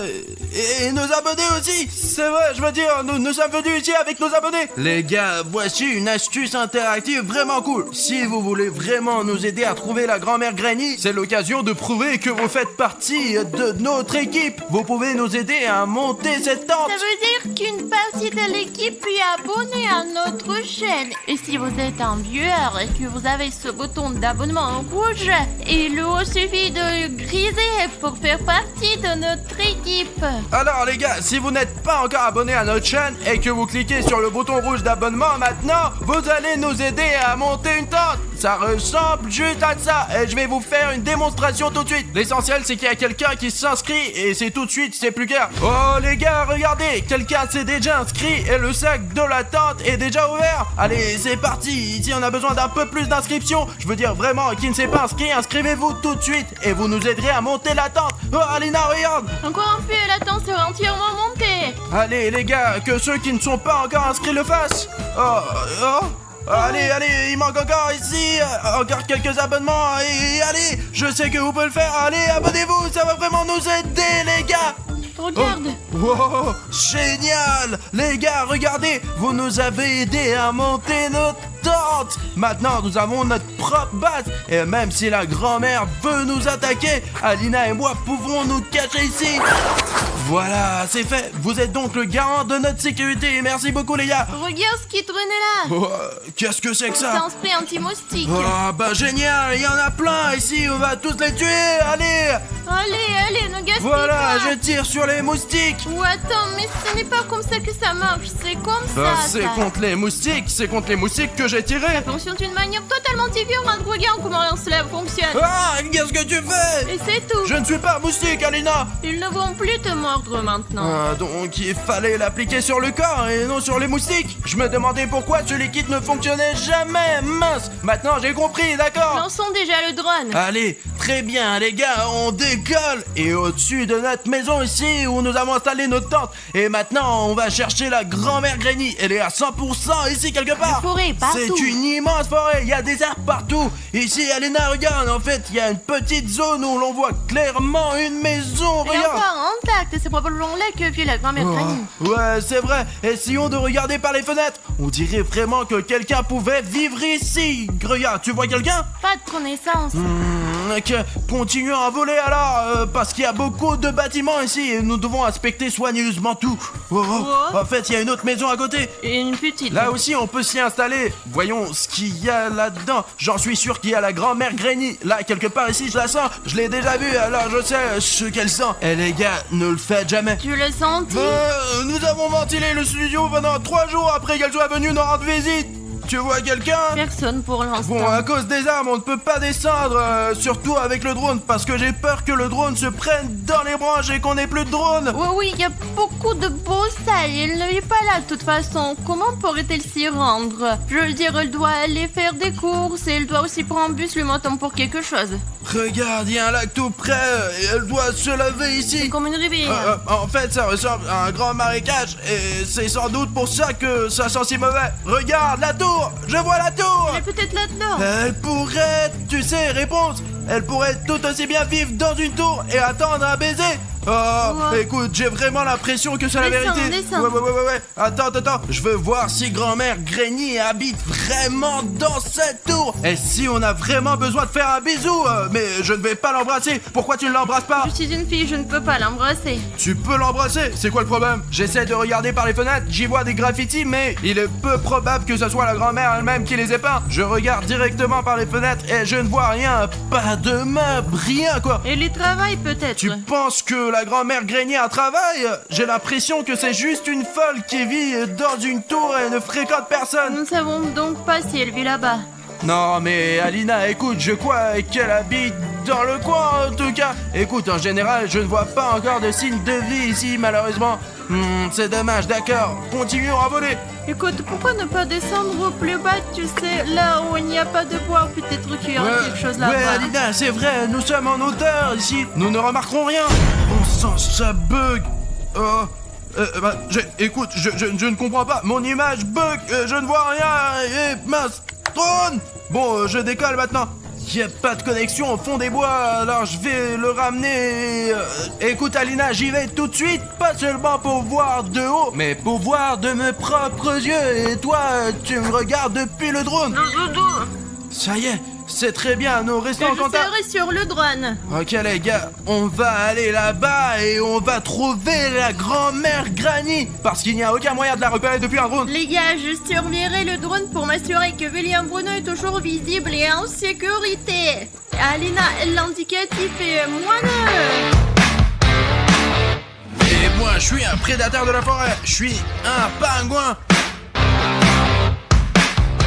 et nos abonnés aussi. C'est vrai, je veux dire, nous sommes venus ici avec nos abonnés. Les gars, voici une astuce interactive vraiment cool. Si vous voulez vraiment nous aider à trouver la grand-mère Granny, c'est l'occasion de prouver que vous faites partie de notre équipe. Vous pouvez nous aider à monter cette tente. Ça veut dire qu'une partie partie de l'équipe puis abonner à notre chaîne. Et si vous êtes un viewer et que vous avez ce bouton d'abonnement rouge, il vous suffit de griser pour faire partie de notre équipe. Alors les gars, si vous n'êtes pas encore abonné à notre chaîne et que vous cliquez sur le bouton rouge d'abonnement maintenant, vous allez nous aider à monter une tente. Ça ressemble juste à ça et je vais vous faire une démonstration tout de suite. L'essentiel c'est qu'il y a quelqu'un qui s'inscrit et c'est tout de suite, c'est plus clair. Oh les gars, regardez, quelqu'un s'est déjà inscrit et le sac de la tente est déjà ouvert. Allez, c'est parti, ici on a besoin d'un peu plus d'inscriptions. Je veux dire vraiment, qui ne s'est pas inscrit, inscrivez-vous tout de suite et vous nous aiderez à monter la tente. Oh Alina, regarde. Encore un peu, la tente sera entièrement montée. Allez les gars, que ceux qui ne sont pas encore inscrits le fassent. Oh. Allez, il manque encore ici, encore quelques abonnements et allez, je sais que vous pouvez le faire, allez, abonnez-vous, ça va vraiment nous aider les gars. Regarde. Oh, génial. Les gars, regardez, vous nous avez aidé à monter notre tente. Maintenant, nous avons notre propre base et même si la grand-mère veut nous attaquer, Alina et moi pouvons nous cacher ici. Voilà, c'est fait. Vous êtes donc le garant de notre sécurité. Merci beaucoup les gars. Regarde ce qui traînait là. Oh, qu'est-ce que c'est que C'est ça? un spray anti-moustique. Oh, bah génial, il y en a plein ici, on va tous les tuer, allez. Allez, ne gaspille Voilà, pas. je tire sur les moustiques. Ou attends, mais ce n'est pas comme ça que ça marche, c'est comme Bah, ça. c'est ça. contre les moustiques que j'ai tiré. Ça fonctionne d'une manière totalement différente. Regarde comment cela fonctionne. Ah, qu'est-ce que tu fais? Et c'est tout. Je ne suis pas moustique, Alina. Ils ne vont plus te mordre maintenant. Ah, donc il fallait l'appliquer sur le corps et non sur les moustiques. Je me demandais pourquoi ce liquide ne fonctionnait jamais. Mince, maintenant j'ai compris, d'accord. Lançons déjà le drone. Allez, très bien les gars, on décolle. Et au-dessus de notre maison ici où nous avons installé notre tente. Et maintenant on va chercher la grand-mère Granny. Elle est à 100% ici quelque part. La forêt, partout. C'est une immense forêt, il y a des arbres partout. Ici Alena, regarde, en fait il y a une petite zone où l'on voit clairement une maison. Et Regarde. encore intact, c'est probablement là que vit la grand-mère Granny. Ouais, c'est vrai. Essayons de regarder par les fenêtres. On dirait vraiment que quelqu'un pouvait vivre ici. Regarde, tu vois quelqu'un? Pas de connaissance. Ok, continuons à voler alors, parce qu'il y a beaucoup de bâtiments ici et nous devons inspecter soigneusement tout. En fait, il y a une autre maison à côté. Et une petite. Là aussi, on peut s'y installer. Voyons ce qu'il y a là-dedans. J'en suis sûr qu'il y a la grand-mère Granny. Là, quelque part ici, je la sens. Je l'ai déjà vue, alors je sais ce qu'elle sent. Et les gars, ne le faites jamais. Tu l'as senti? Nous avons ventilé le studio pendant 3 jours après qu'elle soit venue nous rendre visite. Tu vois quelqu'un? Personne pour l'instant. Bon, à cause des armes, on ne peut pas descendre, surtout avec le drone, parce que j'ai peur que le drone se prenne dans les branches et qu'on ait plus de drone. Oui, il y a beaucoup de beaux salles. Elle n'est pas là de toute façon. Comment pourrait-elle s'y rendre? Je veux dire, elle doit aller faire des courses et elle doit aussi prendre un bus le matin pour quelque chose. Regarde, il y a un lac tout près et elle doit se laver ici. C'est comme une rivière. En fait, ça ressemble à un grand marécage et c'est sans doute pour ça que ça sent si mauvais. Regarde la tour, je vois la tour. Elle est peut-être là-dedans. Elle pourrait, tu sais, réponse. Elle pourrait tout aussi bien vivre dans une tour et attendre un baiser. Oh, Ouais. écoute, j'ai vraiment l'impression que c'est la Descends, vérité. descends. Ouais. Attends. Je veux voir si grand-mère Granny habite vraiment dans cette tour. Et si on a vraiment besoin de faire un bisou, mais je ne vais pas l'embrasser. Pourquoi tu ne l'embrasses pas? Je suis une fille, je ne peux pas l'embrasser. Tu peux l'embrasser, c'est quoi le problème? J'essaie de regarder par les fenêtres, j'y vois des graffitis, mais il est peu probable que ce soit la grand-mère elle-même qui les ait peints. Je regarde directement par les fenêtres et je ne vois rien, pas de meubles, rien quoi. Elle y travaille peut-être. Tu penses que la grand-mère Granny a un travail? J'ai l'impression que c'est juste une folle qui vit dans une tour et ne fréquente personne. Nous ne savons donc pas si elle vit là-bas. Non mais Alina, écoute, je crois qu'elle habite dans le coin en tout cas. Écoute, en général, je ne vois pas encore de signes de vie ici malheureusement. C'est dommage, d'accord. Continuons à voler. Écoute, pourquoi ne pas descendre plus bas, tu sais, là où il n'y a pas de bois, peut-être qu'il y aura quelque chose là-bas. Ouais, Alina, c'est vrai, nous sommes en hauteur ici. Nous ne remarquerons rien. Bon sang, ça bug. Écoute, je ne comprends pas. Mon image bug, je ne vois rien. Et mince, drone. Bon, je décolle maintenant. Il n'y a pas de connexion au fond des bois, alors je vais le ramener. Écoute Alina, j'y vais tout de suite, pas seulement pour voir de haut, mais pour voir de mes propres yeux. Et toi, tu me regardes depuis le drone. Ça y est, c'est très bien, nous restons en Je contact. serai sur le drone. Ok les gars, on va aller là-bas et on va trouver la grand-mère Granny. Parce qu'il n'y a aucun moyen de la repérer depuis un drone. Les gars, je surveillerai le drone pour m'assurer que William Bruno est toujours visible et en sécurité. Alina, l'indicatif est -2. Et moi, je suis un prédateur de la forêt. Je suis un pingouin.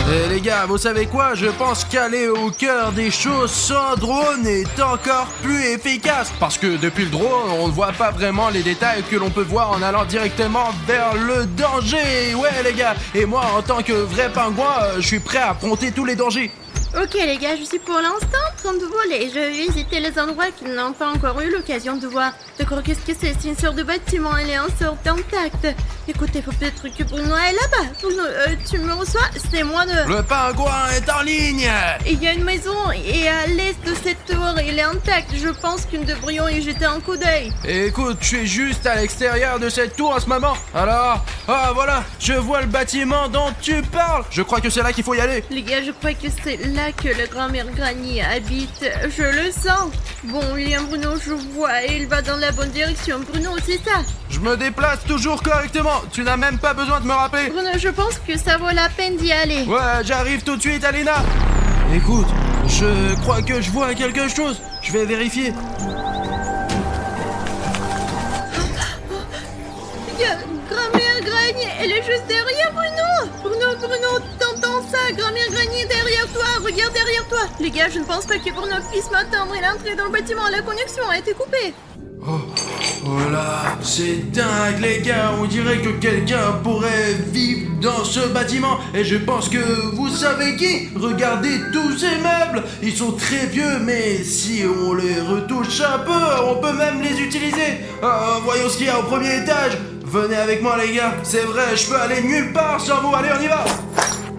Et les gars, vous savez quoi? Je pense qu'aller au cœur des choses sans drone est encore plus efficace. Parce que depuis le drone, on ne voit pas vraiment les détails que l'on peut voir en allant directement vers le danger. Ouais les gars, et moi en tant que vrai pingouin, je suis prêt à affronter tous les dangers. Ok les gars, je suis pour l'instant en train de voler. Je vais visiter les endroits qu'ils n'ont pas encore eu l'occasion de voir. D'accord, qu'est-ce que c'est? C'est une sorte de bâtiment, elle est en sorte intacte. Écoutez, faut peut-être que Bruno est là-bas. Bruno, tu me reçois? C'est moi de... Le pingouin est en ligne. Il y a une maison et à l'est de cette tour, il est intact. Je pense que nous devrions y jeter un coup d'œil. Écoute, je suis juste à l'extérieur de cette tour en ce moment. Alors, ah voilà, je vois le bâtiment dont tu parles. Je crois que c'est là qu'il faut y aller. Les gars, je crois que c'est là que la grand-mère Granny habite. Je le sens. Bon, William Bruno, je vois et il va dans la bonne direction. Bruno, c'est ça. Je me déplace toujours correctement. Tu n'as même pas besoin de me rappeler. Bruno, je pense que ça vaut la peine d'y aller. Ouais, j'arrive tout de suite, Alina. Écoute, je crois que je vois quelque chose. Je vais vérifier. Grand-mère Granny, elle est juste derrière Bruno. Bruno, t'entends ça? Grand-mère Granny est derrière toi. Regarde derrière toi. Les gars, je ne pense pas que Bruno puisse m'attendre. Il est entré dans le bâtiment. La connexion a été coupée. Oh là, c'est dingue les gars, on dirait que quelqu'un pourrait vivre dans ce bâtiment. Et je pense que vous savez qui? Regardez tous ces meubles, ils sont très vieux, mais si on les retouche un peu, on peut même les utiliser. Voyons ce qu'il y a au premier étage. Venez avec moi les gars, c'est vrai, je peux aller nulle part sans vous, allez on y va.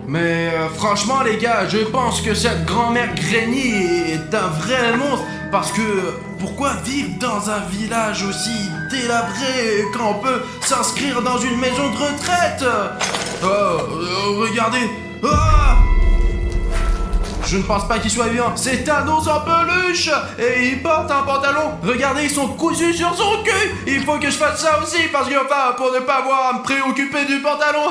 Mais franchement les gars, je pense que cette grand-mère Granny est un vrai monstre. Parce que pourquoi vivre dans un village aussi délabré quand on peut s'inscrire dans une maison de retraite? Regardez. Je ne pense pas qu'il soit vivant. C'est un ours en peluche et il porte un pantalon. Regardez, ils sont cousus sur son cul. Il faut que je fasse ça aussi parce que enfin, pour ne pas avoir à me préoccuper du pantalon.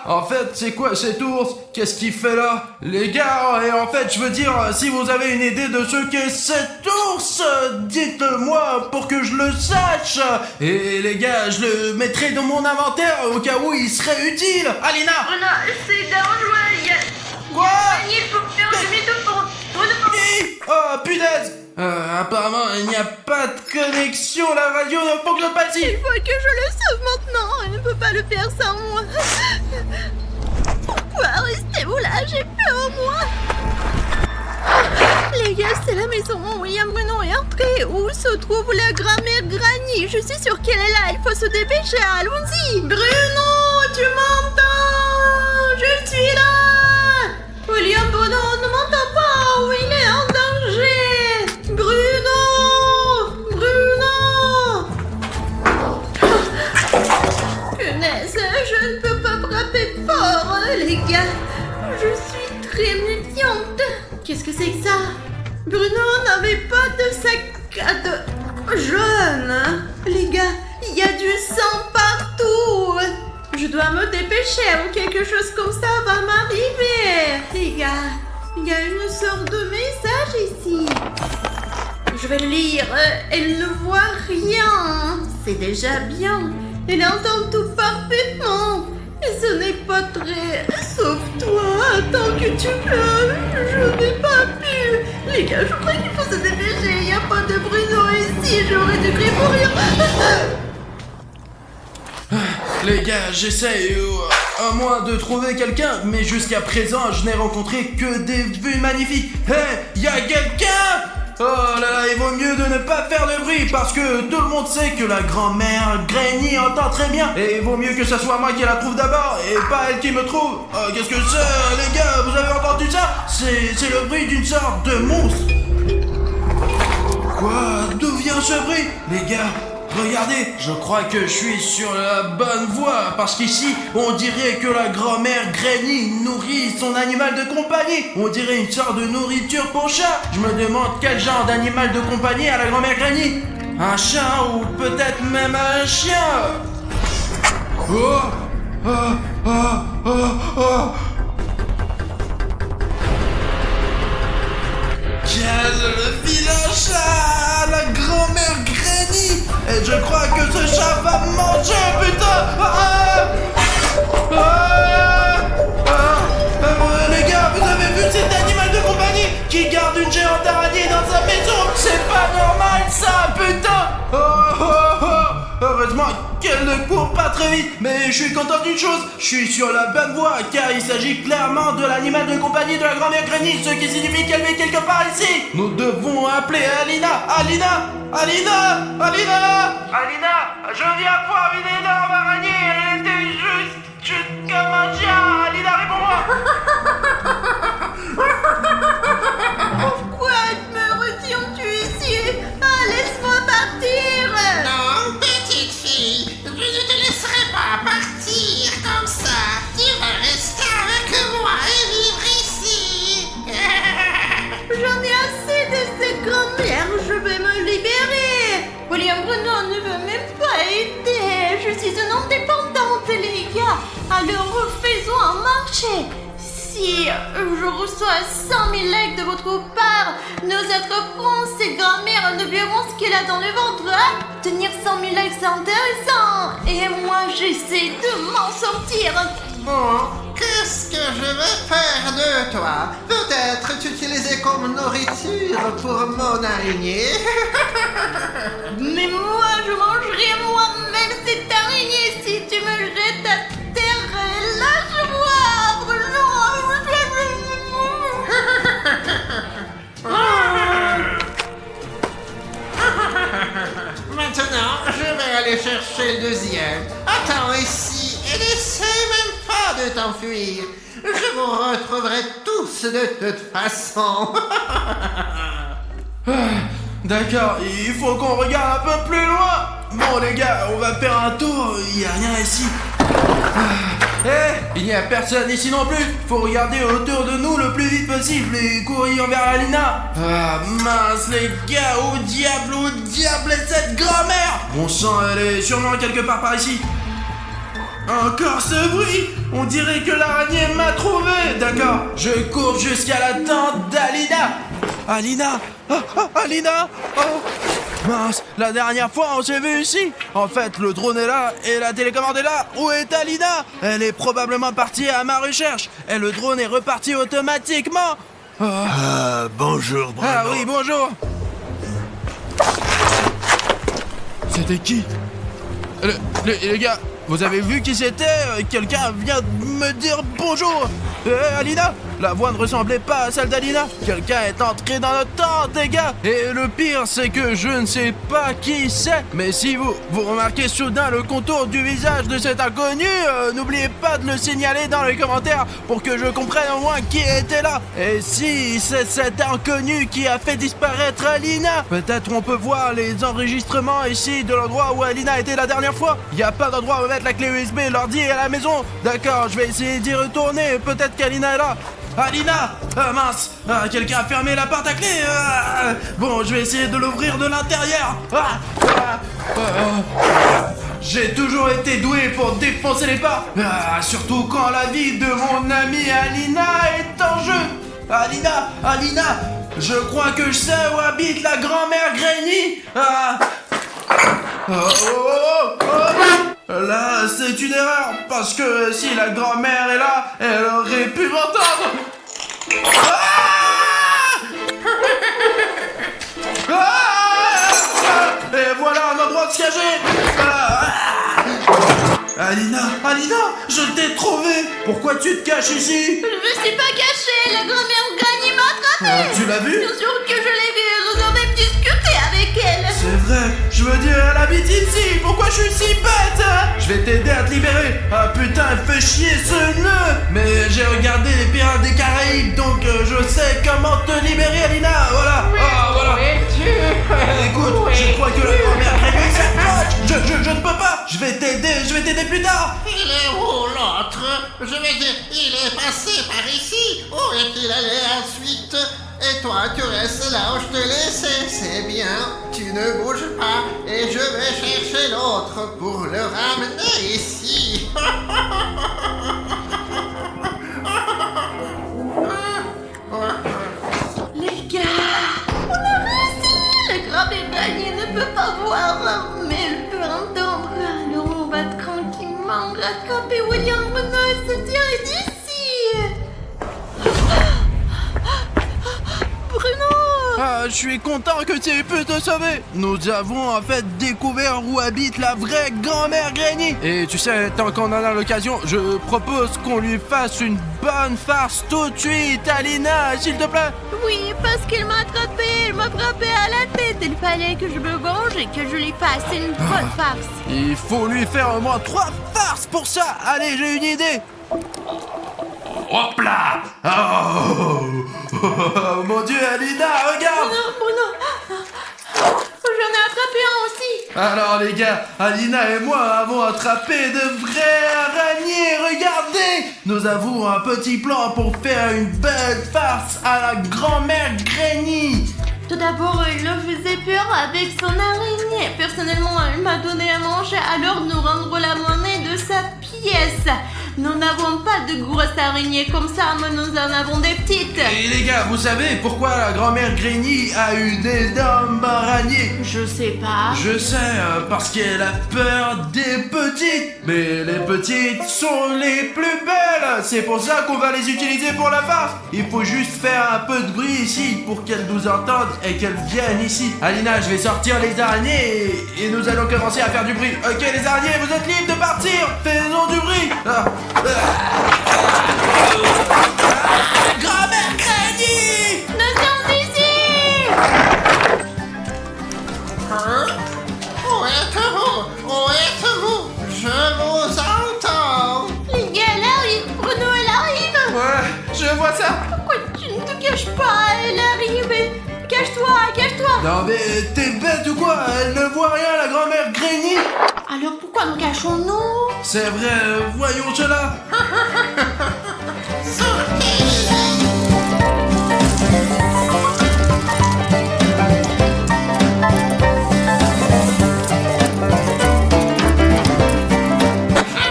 En fait, c'est quoi cet ours? Qu'est-ce qu'il fait là? Les gars, et en fait, je veux dire, si vous avez une idée de ce qu'est cet ours, dites-moi pour que je le sache. Et les gars, je le mettrai dans mon inventaire au cas où il serait utile. Alina! Bruno, c'est dangereux. Quoi? Il faut faire demi-tour. Bruno. Oh punaise! Apparemment il n'y a pas de connexion, la radio ne fonctionne pas ici! Il faut que je le sauve maintenant. Elle ne peut pas le faire sans moi. Pourquoi restez-vous là? J'ai peur, moi. Les gars, c'est la maison où William Bruno est entré. Où se trouve la grand-mère Granny? Je suis sûre qu'elle est là. Il faut se dépêcher. Allons-y. Bruno, tu m'entends? Je suis là. William Bruno ne m'entend pas. Où il est en danger. Bruno. Punaise, je ne peux pas frapper fort, les gars. Je suis très méfiante. Qu'est-ce que c'est que ça? Bruno n'avait pas de sac à dos jaune. Les gars, il y a du sang partout. Je dois me dépêcher ou quelque chose comme ça va m'arriver. Les gars, il y a une sorte de message ici. Je vais le lire. Elle ne voit rien. C'est déjà bien. Elle entend tout parfaitement. Et ce n'est pas très... Sauve-toi, tant que tu peux. Je n'ai pas pu. Les gars, je crois qu'il faut se dépêcher. Il n'y a pas de Bruno ici. J'aurais dû mourir. Les gars, j'essaye à moins de trouver quelqu'un, mais jusqu'à présent, je n'ai rencontré que des vues magnifiques. Hé, y a quelqu'un? Oh là là, il vaut mieux de ne pas faire de bruit parce que tout le monde sait que la grand-mère Granny entend très bien. Et il vaut mieux que ça soit moi qui la trouve d'abord et pas elle qui me trouve. Qu'est-ce que c'est, les gars? Vous avez entendu ça? C'est le bruit d'une sorte de monstre. Quoi? D'où vient ce bruit? Les gars, regardez, je crois que je suis sur la bonne voie, parce qu'ici, on dirait que la grand-mère Granny nourrit son animal de compagnie. On dirait une sorte de nourriture pour chat. Je me demande quel genre d'animal de compagnie a la grand-mère Granny. Un chat ou peut-être même un chien. Oh, oh, oh, oh, oh. Quel vilain chat, la grand-mère Granny. Et je crois que ce chat va me manger, putain. Les gars, vous avez vu cet animal de compagnie qui garde une géante araignée dans sa maison? C'est pas normal ça, putain. Heureusement qu'elle ne court pas très vite, mais je suis content d'une chose, je suis sur la bonne voie, car il s'agit clairement de l'animal de compagnie de la grand-mère Granny, ce qui signifie qu'elle vit quelque part ici. Nous devons appeler Alina. Alina, je viens voir une énorme araignée, elle était juste comme un chien. Alina, réponds-moi. Pourquoi me retires-tu ici? Laisse-moi partir. Non, petite fille, je ne te laisserai pas partir comme ça. Tu vas rester avec moi et vivre ici. J'en ai assez de cette grand-mère, je vais me libérer. William Bruno ne veut même pas aider. Je suis une indépendante, les gars. Alors faisons un marché. Si je reçois 100 000 likes de votre part, nous attraperons cette grand-mère, nous verrons ce qu'elle a dans le ventre. Tenir 100 000 likes, c'est intéressant. Et moi, j'essaie de m'en sortir. Bon, qu'est-ce que je vais faire de toi? Peut-être t'utiliser comme nourriture pour mon araignée. Mais moi, je mangerai moi-même cette araignée si tu me jettes à terre. Lâche-moi, Maintenant, je vais aller chercher le deuxième. Attends ici et n'essaie même pas de t'enfuir. Je vous retrouverai tous de toute façon. D'accord, il faut qu'on regarde un peu plus loin. Bon les gars, on va faire un tour, il n'y a rien ici. Il n'y a personne ici non plus. Faut regarder autour de nous le plus vite possible et courir vers Alina. Ah mince les gars, au diable est cette grand-mère. Bon sang, elle est sûrement quelque part par ici. Encore ce bruit. On dirait que l'araignée m'a trouvé. D'accord, je cours jusqu'à la tente d'Alina. Alina, Alina. Mince, la dernière fois on s'est vu ici. En fait, le drone est là et la télécommande est là. Où est Alina? Elle est probablement partie à ma recherche. Et le drone est reparti automatiquement. Bonjour, Bruno. Ah oui, bonjour. C'était qui? Les gars, vous avez vu qui c'était? Quelqu'un vient de me dire bonjour. Alina, la voix ne ressemblait pas à celle d'Alina. Quelqu'un est entré dans notre tente, les gars. Et le pire, c'est que je ne sais pas qui c'est. Mais si vous remarquez soudain le contour du visage de cet inconnu, n'oubliez pas de le signaler dans les commentaires pour que je comprenne au moins qui était là. Et si c'est cet inconnu qui a fait disparaître Alina, peut-être on peut voir les enregistrements ici de l'endroit où Alina était la dernière fois. Il n'y a pas d'endroit où mettre la clé USB, l'ordi et la maison. D'accord, je vais essayer d'y retourner. Peut-être qu'Alina est là. Alina! Ah mince! Quelqu'un a fermé la porte à clé! Bon, je vais essayer de l'ouvrir de l'intérieur! J'ai toujours été doué pour défoncer les portes! Surtout quand la vie de mon amie Alina est en jeu! Alina! Je crois que je sais où habite la grand-mère Granny! Là, c'est une erreur, parce que si la grand-mère est là, elle aurait pu m'entendre. Et voilà un endroit de se cacher. Alina, je t'ai trouvé. Pourquoi tu te caches ici? Je me suis pas cachée, la grand-mère Granny m'a attrapée. Tu l'as vu? Bien sûr que je l'ai vue, nous avons même discuté avec elle. C'est vrai, je veux dire, elle habite ici. Pourquoi je suis si bête? Je vais t'aider à te libérer. Ah putain, elle fait chier ce nœud. Mais j'ai regardé les Pirates des Caraïbes, donc je sais comment te libérer, Alina. Voilà. Voilà. Écoute, je crois que la grand-mère Granny faire poche. Je ne peux pas. Je vais t'aider plus tard. Il est où l'autre? Je veux dire, il est passé par ici. Où est-il allé ensuite? Et toi, tu restes là où je te laissais. C'est bien, tu ne bouges pas. Et je vais chercher l'autre pour le ramener ici. Les gars, on a réussi. Le grand bernier ne peut pas voir, mais elle peut entendre. Alors on va tranquillement rattraper William Renault et se tirer d'ici. Bruno! Ah, je suis content que tu aies pu te sauver. Nous avons en fait découvert où habite la vraie grand-mère Granny. Et tu sais, tant qu'on en a l'occasion, je propose qu'on lui fasse une bonne farce tout de suite, Alina, s'il te plaît. Oui, parce qu'elle m'a attrapé, elle m'a frappé à la tête. Il fallait que je me venge et que je lui fasse une bonne farce. Il faut lui faire au moins 3 farces pour ça. Allez, j'ai une idée. Hop là. Oh, mon Dieu, Alina, regarde. Bruno, j'en ai attrapé un aussi. Alors les gars, Alina et moi avons attrapé de vrais araignées, regardez. Nous avons un petit plan pour faire une belle farce à la grand-mère Granny. Tout d'abord, il le faisait peur avec son araignée. Personnellement, elle m'a donné à manger, alors nous rendre la monnaie de sa pièce. Nous n'avons pas de grosses araignées comme ça, mais nous en avons des petites. Et les gars, vous savez pourquoi la grand-mère Granny a une énorme araignée? Je sais pas. Je sais, parce qu'elle a peur des petites. Mais les petites sont les plus belles. C'est pour ça qu'on va les utiliser pour la farce. Il faut juste faire un peu de bruit ici pour qu'elles nous entendent et qu'elles viennent ici. Alina, je vais sortir les araignées et nous allons commencer à faire du bruit. Ok les araignées, vous êtes libres de partir. Faisons du bruit. Grand-mère Granny! Nous sommes ici. Hein? Où êtes-vous? Où êtes-vous? Je vous entends. Les gars, elle arrive. Bruno, elle arrive. Ouais, je vois ça. Pourquoi tu ne te caches pas? Elle arrive. Cache-toi, cache-toi. Non mais t'es bête ou quoi? Elle ne voit rien, la grand-mère Granny. Alors pourquoi nous cachons-nous? C'est vrai, voyons cela.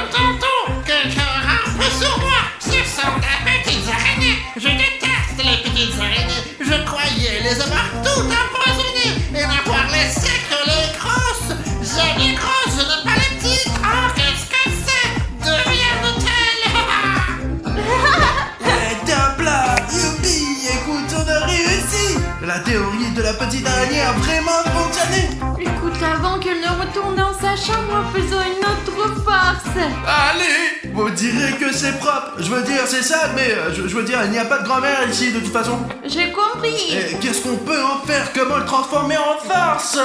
J'entends quelqu'un rampe sur moi. Ce sont des petites araignées. Je déteste les petites araignées. Je croyais les avoir toutes empoisonnées et n'avoir laissé que les grosses. J'aime les grosses, je n'aime pas les petites. Oh, qu'est-ce que c'est? Deviens-t-elle? Top là, youpi, écoute, on a réussi. La théorie de la petite araignée a vraiment fonctionné. Écoute, avant qu'elle ne retourne dans sa chambre, faisons une autre farce. Allez, vous direz que c'est propre. Je veux dire, c'est ça, mais je veux dire, il n'y a pas de grand-mère ici de toute façon. J'ai compris. Et qu'est-ce qu'on peut en faire? Comment le transformer en farce?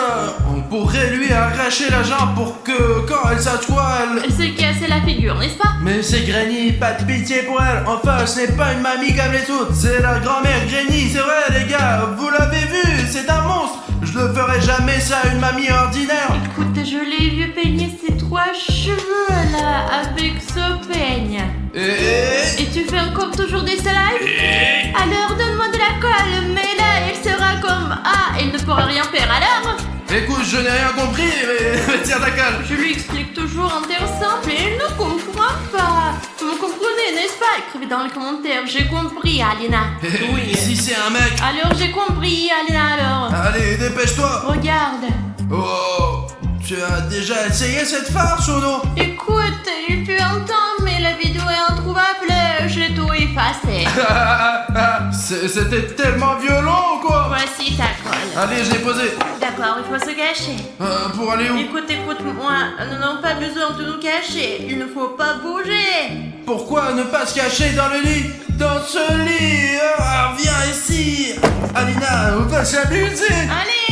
On pourrait lui arracher la jambe pour que quand elle s'assoit, elle... Elle s'est cassée la figure, n'est-ce pas? Mais c'est Granny, pas de pitié pour elle. Enfin, ce n'est pas une mamie comme les autres. C'est la grand-mère Granny, c'est vrai les gars. Vous l'avez vu, c'est un monstre. Je ne ferai jamais ça à une mamie ordinaire. Écoute, je l'ai vu peigner ses 3 cheveux là avec ce peigne. Et... Et tu fais encore toujours des slides? Alors donne-moi de la colle, mais là elle sera comme... Ah, elle ne pourra rien faire alors? Écoute, je n'ai rien compris, mais tiens ta colle. Je lui explique toujours en termes simples et elle ne comprend pas. Vous comprenez, n'est-ce pas? Écrivez dans les commentaires, j'ai compris, Alina. Oui, si c'est un mec. Alors j'ai compris, Alina alors. Allez, dépêche-toi. Regarde. Oh, tu as déjà essayé cette farce ou non? Écoute, tu entends, mais la vidéo est introuvable, j'ai tout effacé. C'était tellement violent ou quoi? Voici ta colle. Allez, je l'ai posé. D'accord, il faut se cacher. Pour aller où? Écoute-moi, nous n'avons pas besoin de nous cacher, il ne faut pas bouger. Pourquoi ne pas se cacher dans le lit? Dans ce lit. Viens ici. Alina, on va s'amuser. Allez!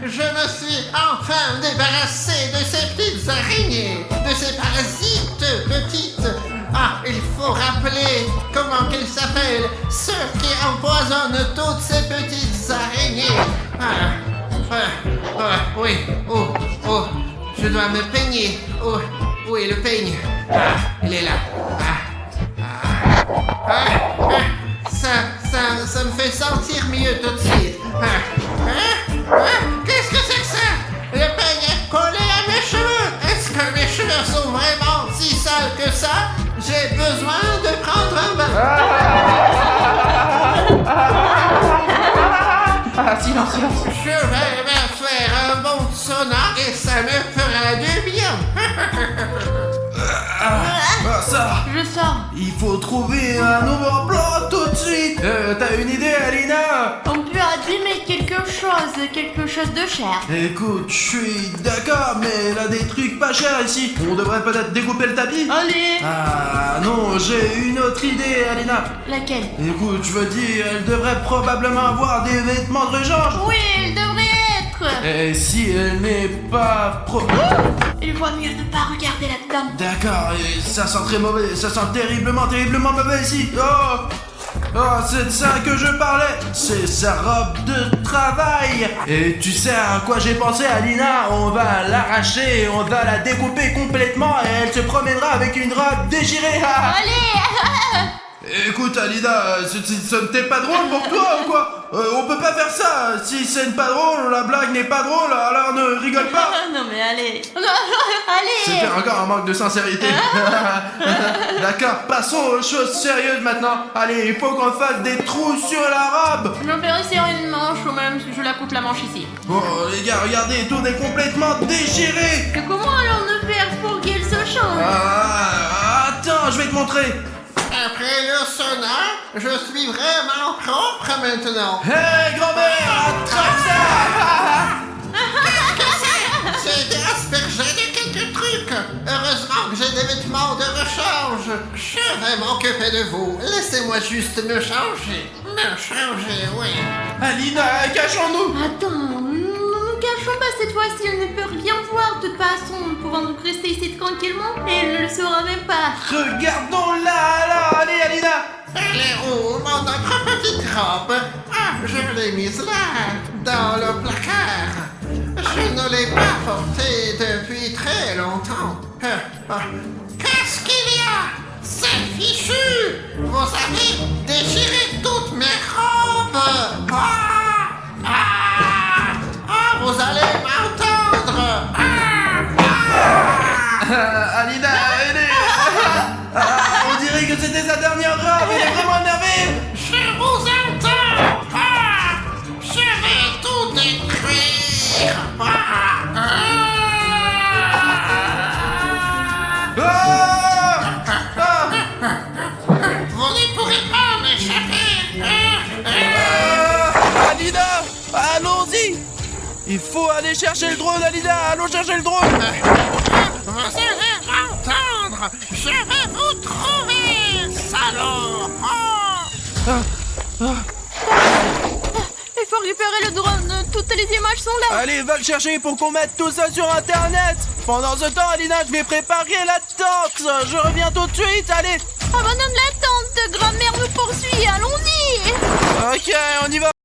Je me suis enfin débarrassé de ces petites araignées, de ces parasites petites. Ah, il faut rappeler comment qu'ils s'appellent, ceux qui empoisonnent toutes ces petites araignées. Ah, Oui. Oh. Je dois me peigner. Oh, où est le peigne? Il est là. Ça me fait sentir mieux tout de suite. Qu'est-ce que c'est que ça? Le peigne est collé à mes cheveux. Est-ce que mes cheveux sont vraiment si sales que ça? J'ai besoin de prendre un bain. Silence. Je vais me faire un bon sauna et ça me fera du bien. Ça, Je sors. il faut trouver un nouveau emploi tout de suite. T'as une idée, Alina? On peut abîmer quelque chose de cher. Écoute, je suis d'accord, mais elle a des trucs pas chers ici. On devrait peut-être découper le tapis. Allez. Ah non, j'ai une autre idée, Alina. Laquelle? Écoute, je veux dire, elle devrait probablement avoir des vêtements de rechange. Oui, il devrait être. Et si elle n'est pas Il vaut mieux ne pas regarder là-dedans. D'accord, et ça sent très mauvais, ça sent terriblement mauvais ici. Oh, c'est de ça que je parlais. C'est sa robe de travail. Et tu sais à quoi j'ai pensé, Alina? On va l'arracher, on va la découper complètement et elle se promènera avec une robe déchirée. Allez. Écoute, Alina, ce n'était pas drôle pour toi ou quoi? On peut pas faire ça. Si c'est pas drôle, la blague n'est pas drôle, alors ne rigole pas. Non mais allez. Allez. C'était encore un manque de sincérité. D'accord, passons aux choses sérieuses maintenant. Allez, il faut qu'on fasse des trous sur la robe. Je vais resserrer une manche ou même si je la coupe la manche ici. Bon, les gars, regardez, tout est complètement déchiré. Mais comment allons-nous faire pour qu'il se change? Attends, je vais te montrer. Après le sauna, je suis vraiment propre maintenant. Hé, grand-mère, attrape ça. J'ai été aspergé de quelques trucs. Heureusement que j'ai des vêtements de rechange. Je vais m'occuper de vous. Laissez-moi juste me changer. Oui. Alina, cachons-nous. Attends, nous nous cachons pas cette fois-ci, elle ne peut rien voir. De toute façon, nous pouvons donc rester ici tranquillement et elle ne le saura même pas. Regardons-la, allez, Alina. Elle est où, mon autre petite robe? Je l'ai mise là, dans le placard. Je ne l'ai pas portée depuis très longtemps. Qu'est-ce qu'il y a? C'est fichu! Vous avez déchiré toutes mes robes! Vous allez m'entendre! Alina, aidez. On dirait que c'était sa dernière robe, elle est vraiment énervée. Je vous entends! Je vais tout détruire! Vous ne pourrez pas m'échapper! Alina, allons-y. Il faut aller chercher le drone, Alina, allons chercher le drone. Vous allez m'entendre! Je vais vous trouver, salaud! Il faut récupérer le drone, toutes les images sont là. Allez, va le chercher pour qu'on mette tout ça sur internet. Pendant ce temps, Alina, je vais préparer la tente. Je reviens tout de suite, allez. Abandonne la tente, grand-mère nous poursuit, allons-y. Ok, on y va.